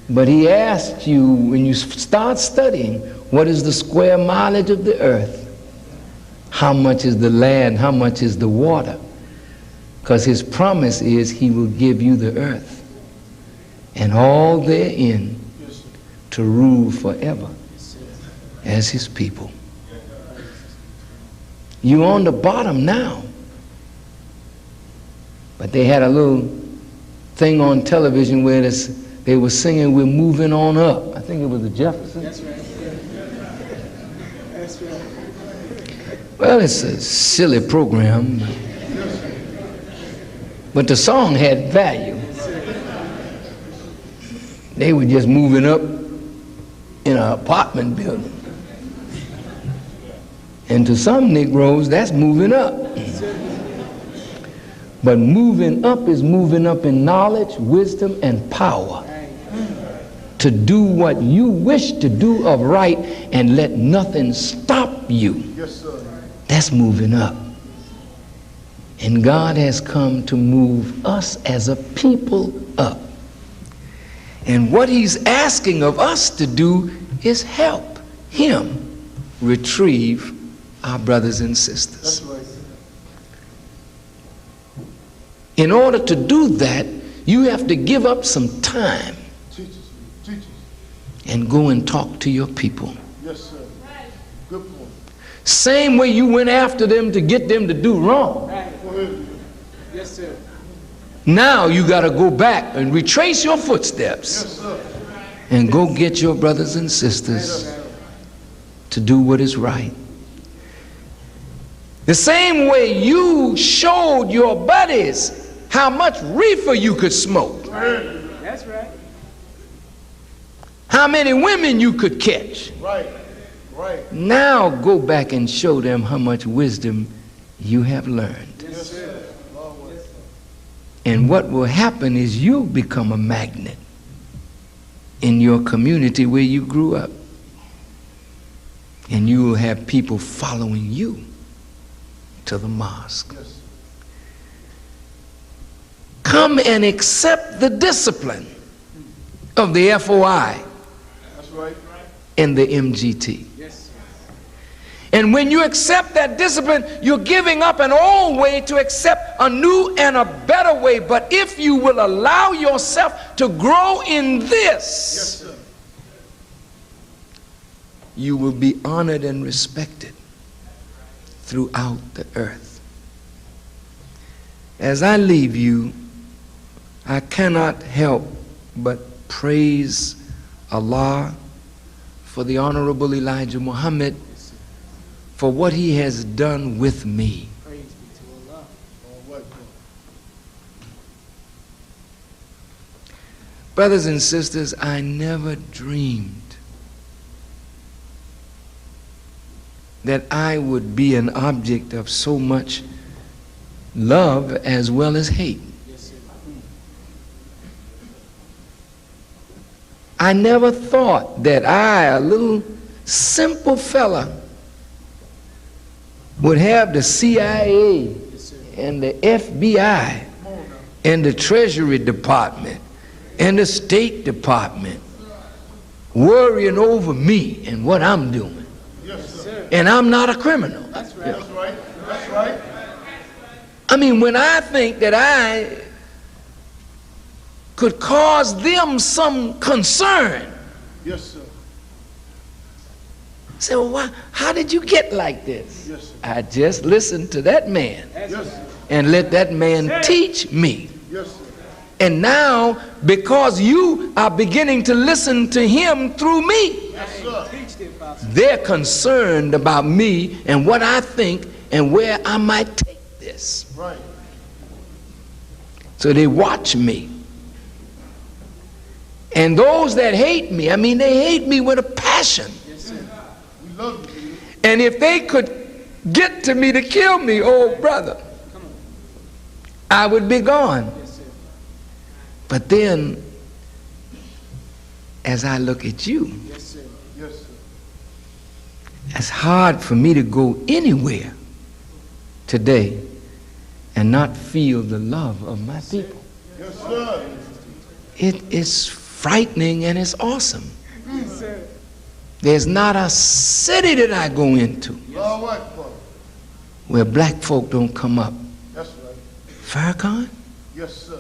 but He asked you, when you start studying, what is the square mileage of the earth? How much is the land? How much is the water? Because His promise is He will give you the earth and all therein to rule forever as His people. You're on the bottom now. But they had a little thing on television where they were singing, we're moving on up. I think it was the Jeffersons. That's right. That's right. Well, it's a silly program, but the song had value. They were just moving up in an apartment building. And to some Negroes, that's moving up. But moving up is moving up in knowledge, wisdom, and power to do what you wish to do of right and let nothing stop you. Yes, sir. That's moving up. And God has come to move us as a people up. And what he's asking of us to do is help him retrieve our brothers and sisters. That's right. In order to do that, you have to give up some time Teach us. Teach us. and go and talk to your people. Yes, sir. Good point. Same way you went after them to get them to do wrong. Go ahead. Yes, sir. Now you got to go back and retrace your footsteps Yes, sir. and go get your brothers and sisters to do what is right. The same way you showed your buddies how much reefer you could smoke, That's right. how many women you could catch. Right. Right. Now go back and show them how much wisdom you have learned. Yes, sir. And what will happen is you'll become a magnet in your community where you grew up. And you will have people following you to the mosque. Yes. Come and accept the discipline of the FOI That's right. and the MGT. Yes, sir. And when you accept that discipline, you're giving up an old way to accept a new and a better way. But if you will allow yourself to grow in this, Yes, sir. you will be honored and respected throughout the earth. As I leave you, I cannot help but praise Allah for the Honorable Elijah Muhammad for what he has done with me. Praise be to Allah. All right, bro. Brothers and sisters, I never dreamed that I would be an object of so much love as well as hate. Yes, sir. I never thought that I, a little simple fella, would have the CIA Yes, sir. and the FBI and the Treasury Department and the State Department worrying over me and what I'm doing. Yes, sir. And I'm not a criminal. That's right. That's right. That's right. I mean, when I think that I could cause them some concern, Yes, sir. I say, well, how did you get like this? Yes, sir. I just listened to that man That's Yes, right. sir. and let that man teach me. Yes, sir. And now, because you are beginning to listen to him through me, Yes, sir. Teach the apostle. they're concerned about me and what I think and where I might take this. Right. So they watch me. And those that hate me, I mean, they hate me with a passion. Yes, sir. We love you. And if they could get to me to kill me, oh brother, I would be gone. Yes, sir. But then, as I look at you, Yes, sir. Yes, sir. it's hard for me to go anywhere today and not feel the love of my people. Yes, sir. It is frightening and it's awesome. Yes, sir. There's not a city that I go into All right, bro. where black folk don't come up. That's right. Farrakhan, Yes, sir.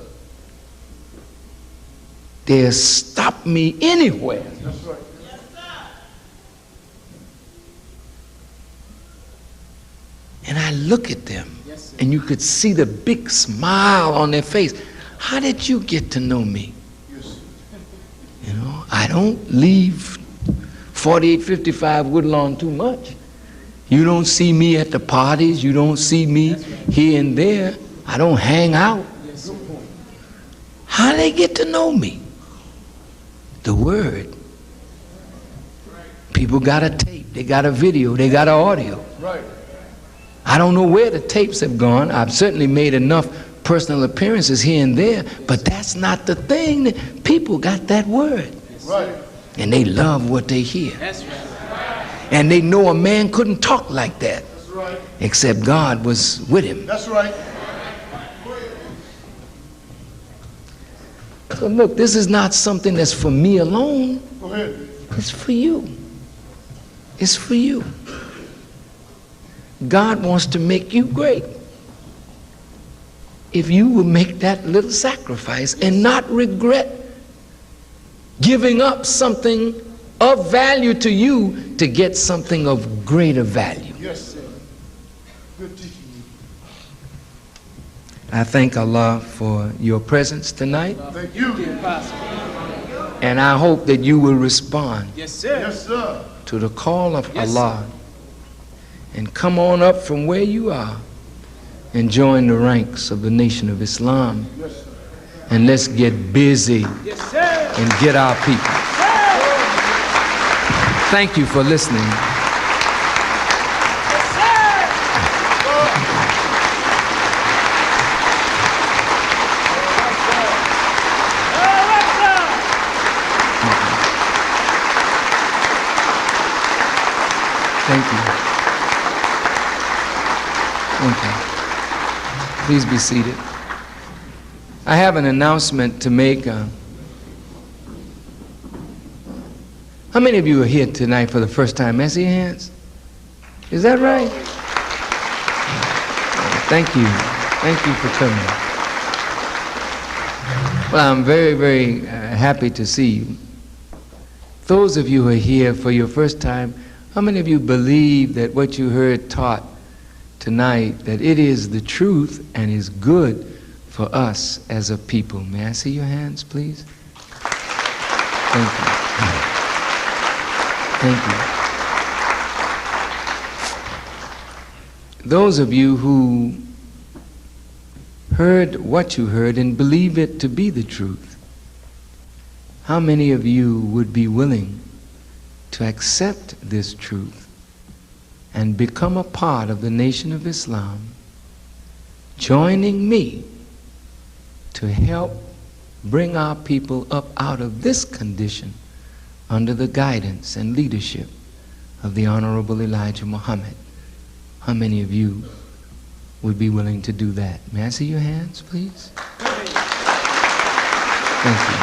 they'll stop me anywhere. That's right. And I look at them Yes, sir. and you could see the big smile on their face. How did you get to know me? Yes, sir. You know, I don't leave 4855 Woodlawn too much. You don't see me at the parties. You don't see me here and there. I don't hang out. Yes, sir. How do they get to know me? The word. People got a tape. They got a video. They got an audio. Right. I don't know where the tapes have gone. I've certainly made enough personal appearances here and there, but that's not the thing. People got that word. Right. And they love what they hear. That's right. And they know a man couldn't talk like that That's right. except God was with him. That's right. So look, this is not something that's for me alone. Go ahead. It's for you. It's for you. God wants to make you great. If you will make that little sacrifice and not regret giving up something of value to you to get something of greater value. Yes, sir. Good teaching. I thank Allah for your presence tonight, Thank you. Impossible. and I hope that you will respond Yes, sir. Yes, sir. to the call of Yes, Allah and come on up from where you are and join the ranks of the Nation of Islam, Yes, sir. and let's get busy Yes, sir. and get our people. Thank you for listening. Thank you. Thank you. Please be seated. I have an announcement to make. How many of you are here tonight for the first time? May I see your hands? Is that right? Thank you. Thank you for coming. Well, I'm very, very happy to see you. Those of you who are here for your first time, how many of you believe that what you heard taught tonight, that it is the truth and is good for us as a people? May I see your hands, please? Thank you. Thank you. Those of you who heard what you heard and believe it to be the truth, how many of you would be willing to accept this truth and become a part of the Nation of Islam, joining me to help bring our people up out of this condition under the guidance and leadership of the Honorable Elijah Muhammad? How many of you would be willing to do that? May I see your hands, please? Thank you.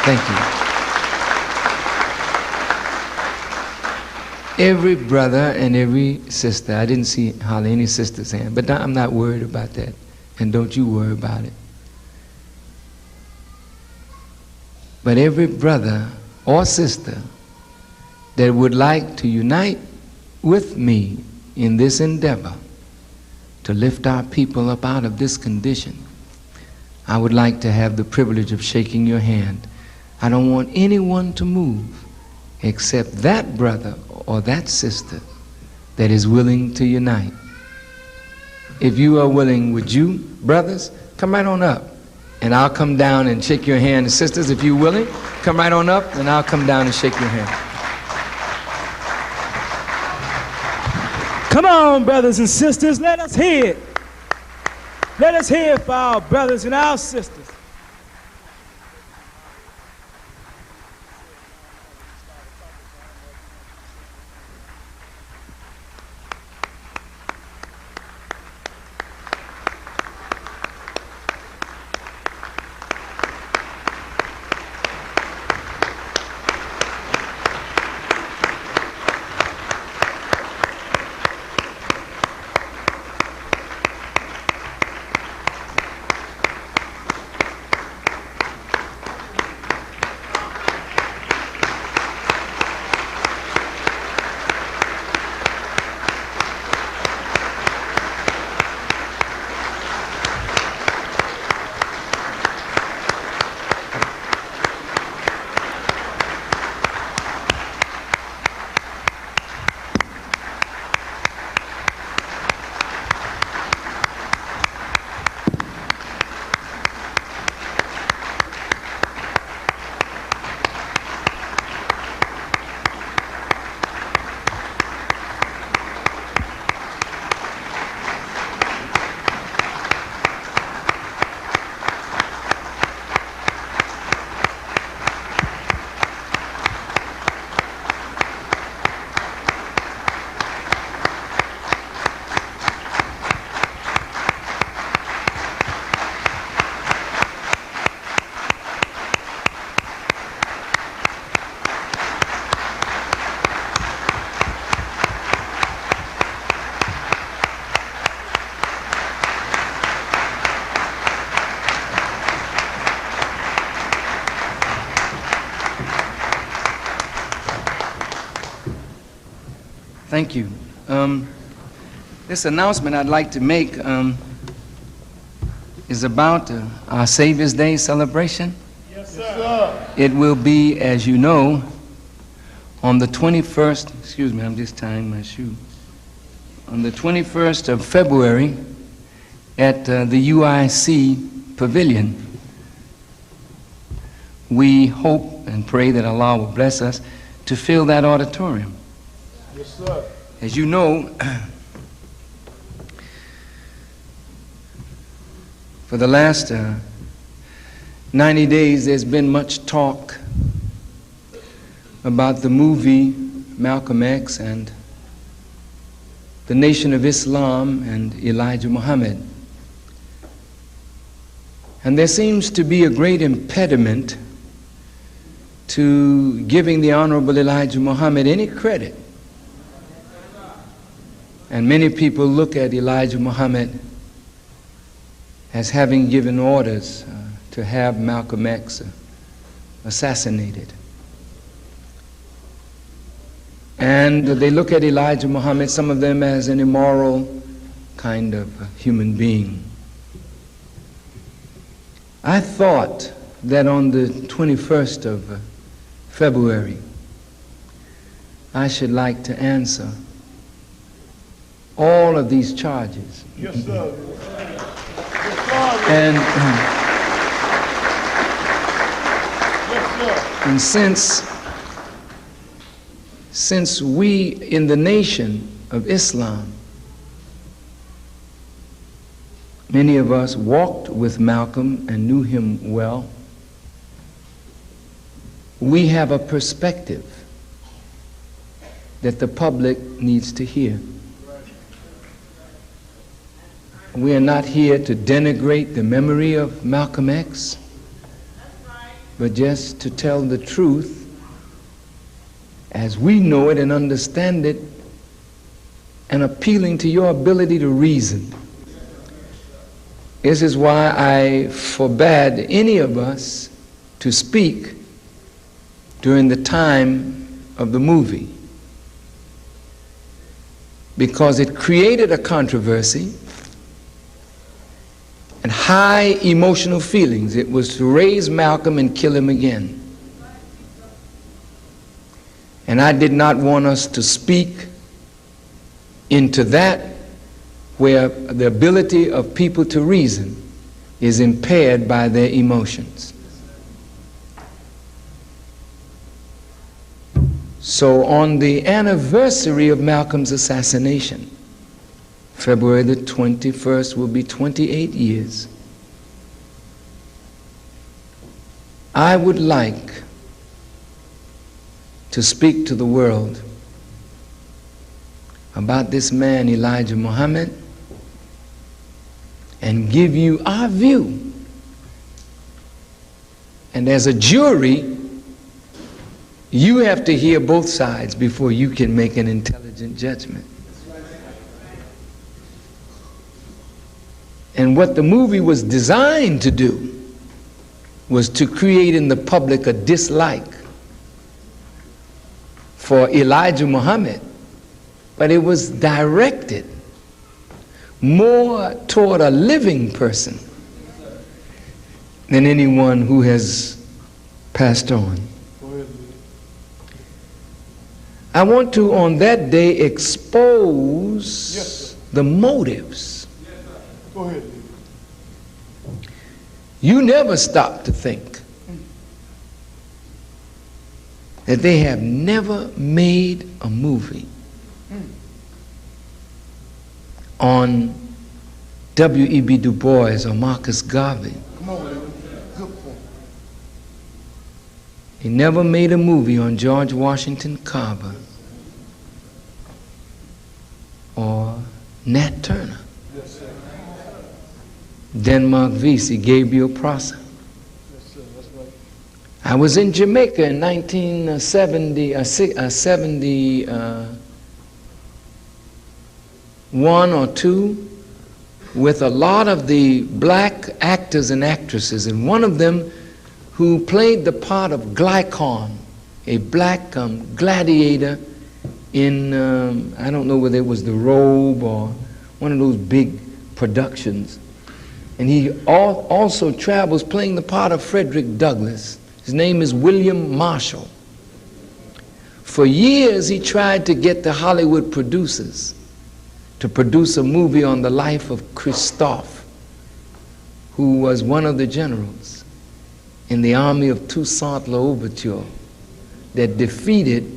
Thank you. Every brother and every sister, I didn't see hardly any sisters' hand, but I'm not worried about that, and don't you worry about it. But every brother or sister that would like to unite with me in this endeavor to lift our people up out of this condition, I would like to have the privilege of shaking your hand. I don't want anyone to move except that brother or that sister that is willing to unite. If you are willing, would you, brothers, come right on up, and I'll come down and shake your hand. And sisters, if you're willing, come right on up, and I'll come down and shake your hand. Come on, brothers and sisters, let us hear it. Let us hear it for our brothers and our sisters. Thank you. This announcement I'd like to make is about our Savior's Day celebration. Yes, sir. It will be, as you know, on the 21st, excuse me, I'm just tying my shoe, on the 21st of February at the UIC Pavilion. We hope and pray that Allah will bless us to fill that auditorium. Yes, sir. As you know, for the last 90 days, there's been much talk about the movie Malcolm X and the Nation of Islam and Elijah Muhammad. And there seems to be a great impediment to giving the Honorable Elijah Muhammad any credit. And many people look at Elijah Muhammad as having given orders to have Malcolm X assassinated. And they look at Elijah Muhammad, some of them, as an immoral kind of human being. I thought that on the 21st of February, I should like to answer all of these charges. Yes, sir. And, Yes, sir. and since we in the nation of Islam, many of us walked with Malcolm and knew him well, we have a perspective that the public needs to hear. We are not here to denigrate the memory of Malcolm X, but just to tell the truth as we know it and understand it, and appealing to your ability to reason. This is why I forbade any of us to speak during the time of the movie, because it created a controversy and high emotional feelings. It was to raise Malcolm and kill him again. And I did not want us to speak into that where the ability of people to reason is impaired by their emotions. So on the anniversary of Malcolm's assassination, February the 21st will be 28 years. I would like to speak to the world about this man, Elijah Muhammad, and give you our view. And as a jury, you have to hear both sides before you can make an intelligent judgment. And what the movie was designed to do was to create in the public a dislike for Elijah Muhammad, but it was directed more toward a living person than anyone who has passed on. I want to, on that day, expose the motives. Go ahead. You never stop to think that they have never made a movie on W.E.B. Du Bois or Marcus Garvey. Come on, man. Good point. They never made a movie on George Washington Carver or Nat Turner, Yes, sir. Denmark Vesey, Gabriel Prosser. Yes, sir. That's right. I was in Jamaica in 1971 or 2 with a lot of the black actors and actresses, and one of them who played the part of Glycon, a black gladiator in, I don't know whether it was The Robe or one of those big productions. And he also travels playing the part of Frederick Douglass. His name is William Marshall. For years he tried to get the Hollywood producers to produce a movie on the life of Christophe, who was one of the generals in the army of Toussaint L'Ouverture that defeated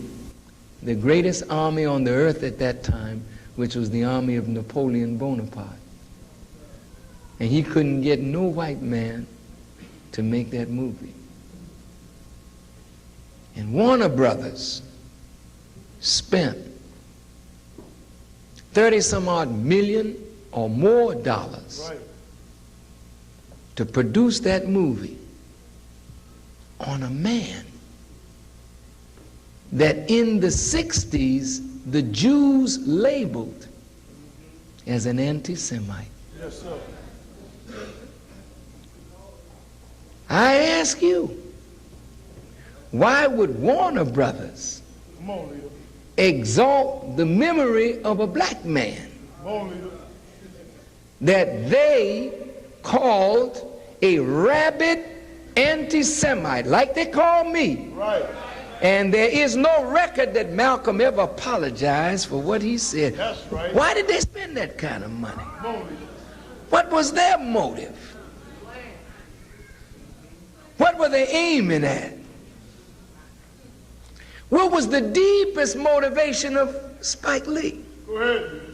the greatest army on the earth at that time, which was the army of Napoleon Bonaparte. And he couldn't get no white man to make that movie. And Warner Brothers spent 30-some-odd million or more dollars to produce that movie on a man that in the 60s the Jews labeled as an anti-Semite. Yes, sir. I ask you, why would Warner Brothers Come on, leader. exalt the memory of a black man Come on, leader. that they called a rabid anti-Semite, like they call me? Right. And there is no record that Malcolm ever apologized for what he said. That's right. Why did they spend that kind of money? Come on, leader. What was their motive? What were they aiming at? What was the deepest motivation of Spike Lee? Go ahead, leader.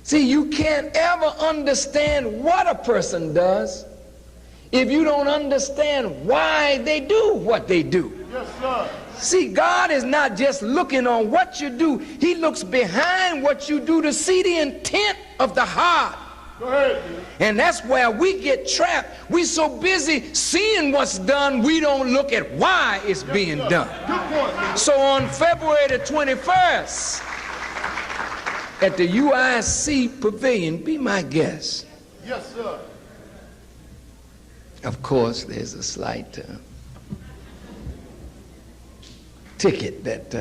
See, you can't ever understand what a person does if you don't understand why they do what they do. Yes, sir. See, God is not just looking on what you do. He looks behind what you do to see the intent of the heart. Go ahead, leader. And that's where we get trapped. We're so busy seeing what's done, we don't look at why it's being done. Good point, leader. So on February the 21st, at the UIC Pavilion, be my guest. Yes, sir. Of course, there's a slight ticket that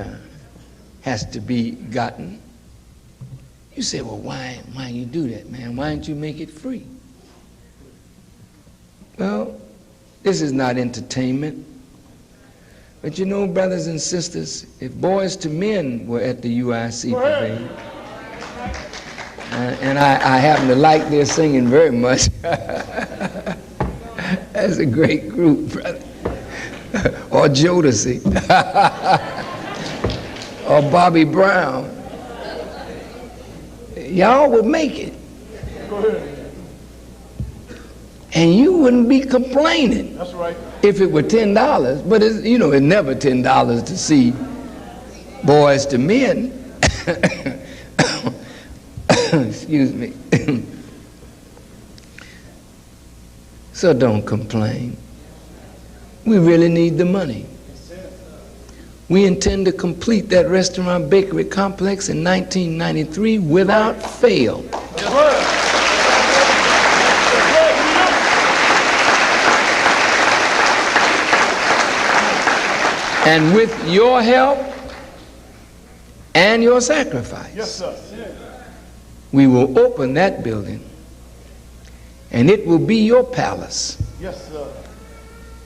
has to be gotten. You say, well, why you do that, man? Why don't you make it free? Well, this is not entertainment. But you know, brothers and sisters, if Boys to Men were at the UIC Pavilion, and I happen to like their singing very much. That's a great group, brother. Or Jodeci. Or Bobby Brown. Y'all would make it. Go ahead. And you wouldn't be complaining. That's right. If it were $10. But it's, you know, it's never $10 to see Boys to Men. Excuse me. So don't complain. We really need the money. We intend to complete that restaurant bakery complex in 1993 without fail. And with your help and your sacrifice, Yes, sir. we will open that building, and it will be your palace. Yes, sir.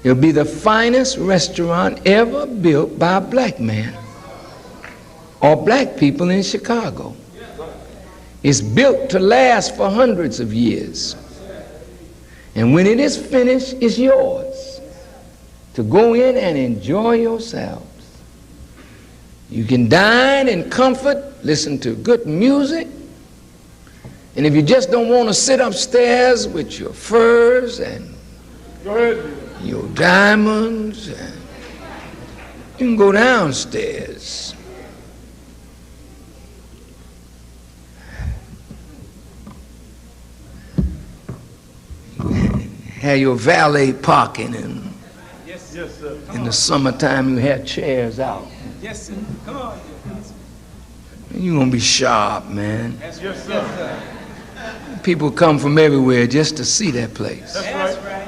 It'll be the finest restaurant ever built by a black man or black people in Chicago. It's built to last for hundreds of years. And when it is finished, it's yours to go in and enjoy yourselves. You can dine in comfort, listen to good music, and if you just don't want to sit upstairs with your furs and Go ahead. your diamonds, and you can go downstairs. Have your valet parking, and Yes, sir. in the summertime you have chairs out. Yes, sir. Come on. You're gonna be sharp, man. Yes, sir. People come from everywhere just to see that place. That's right.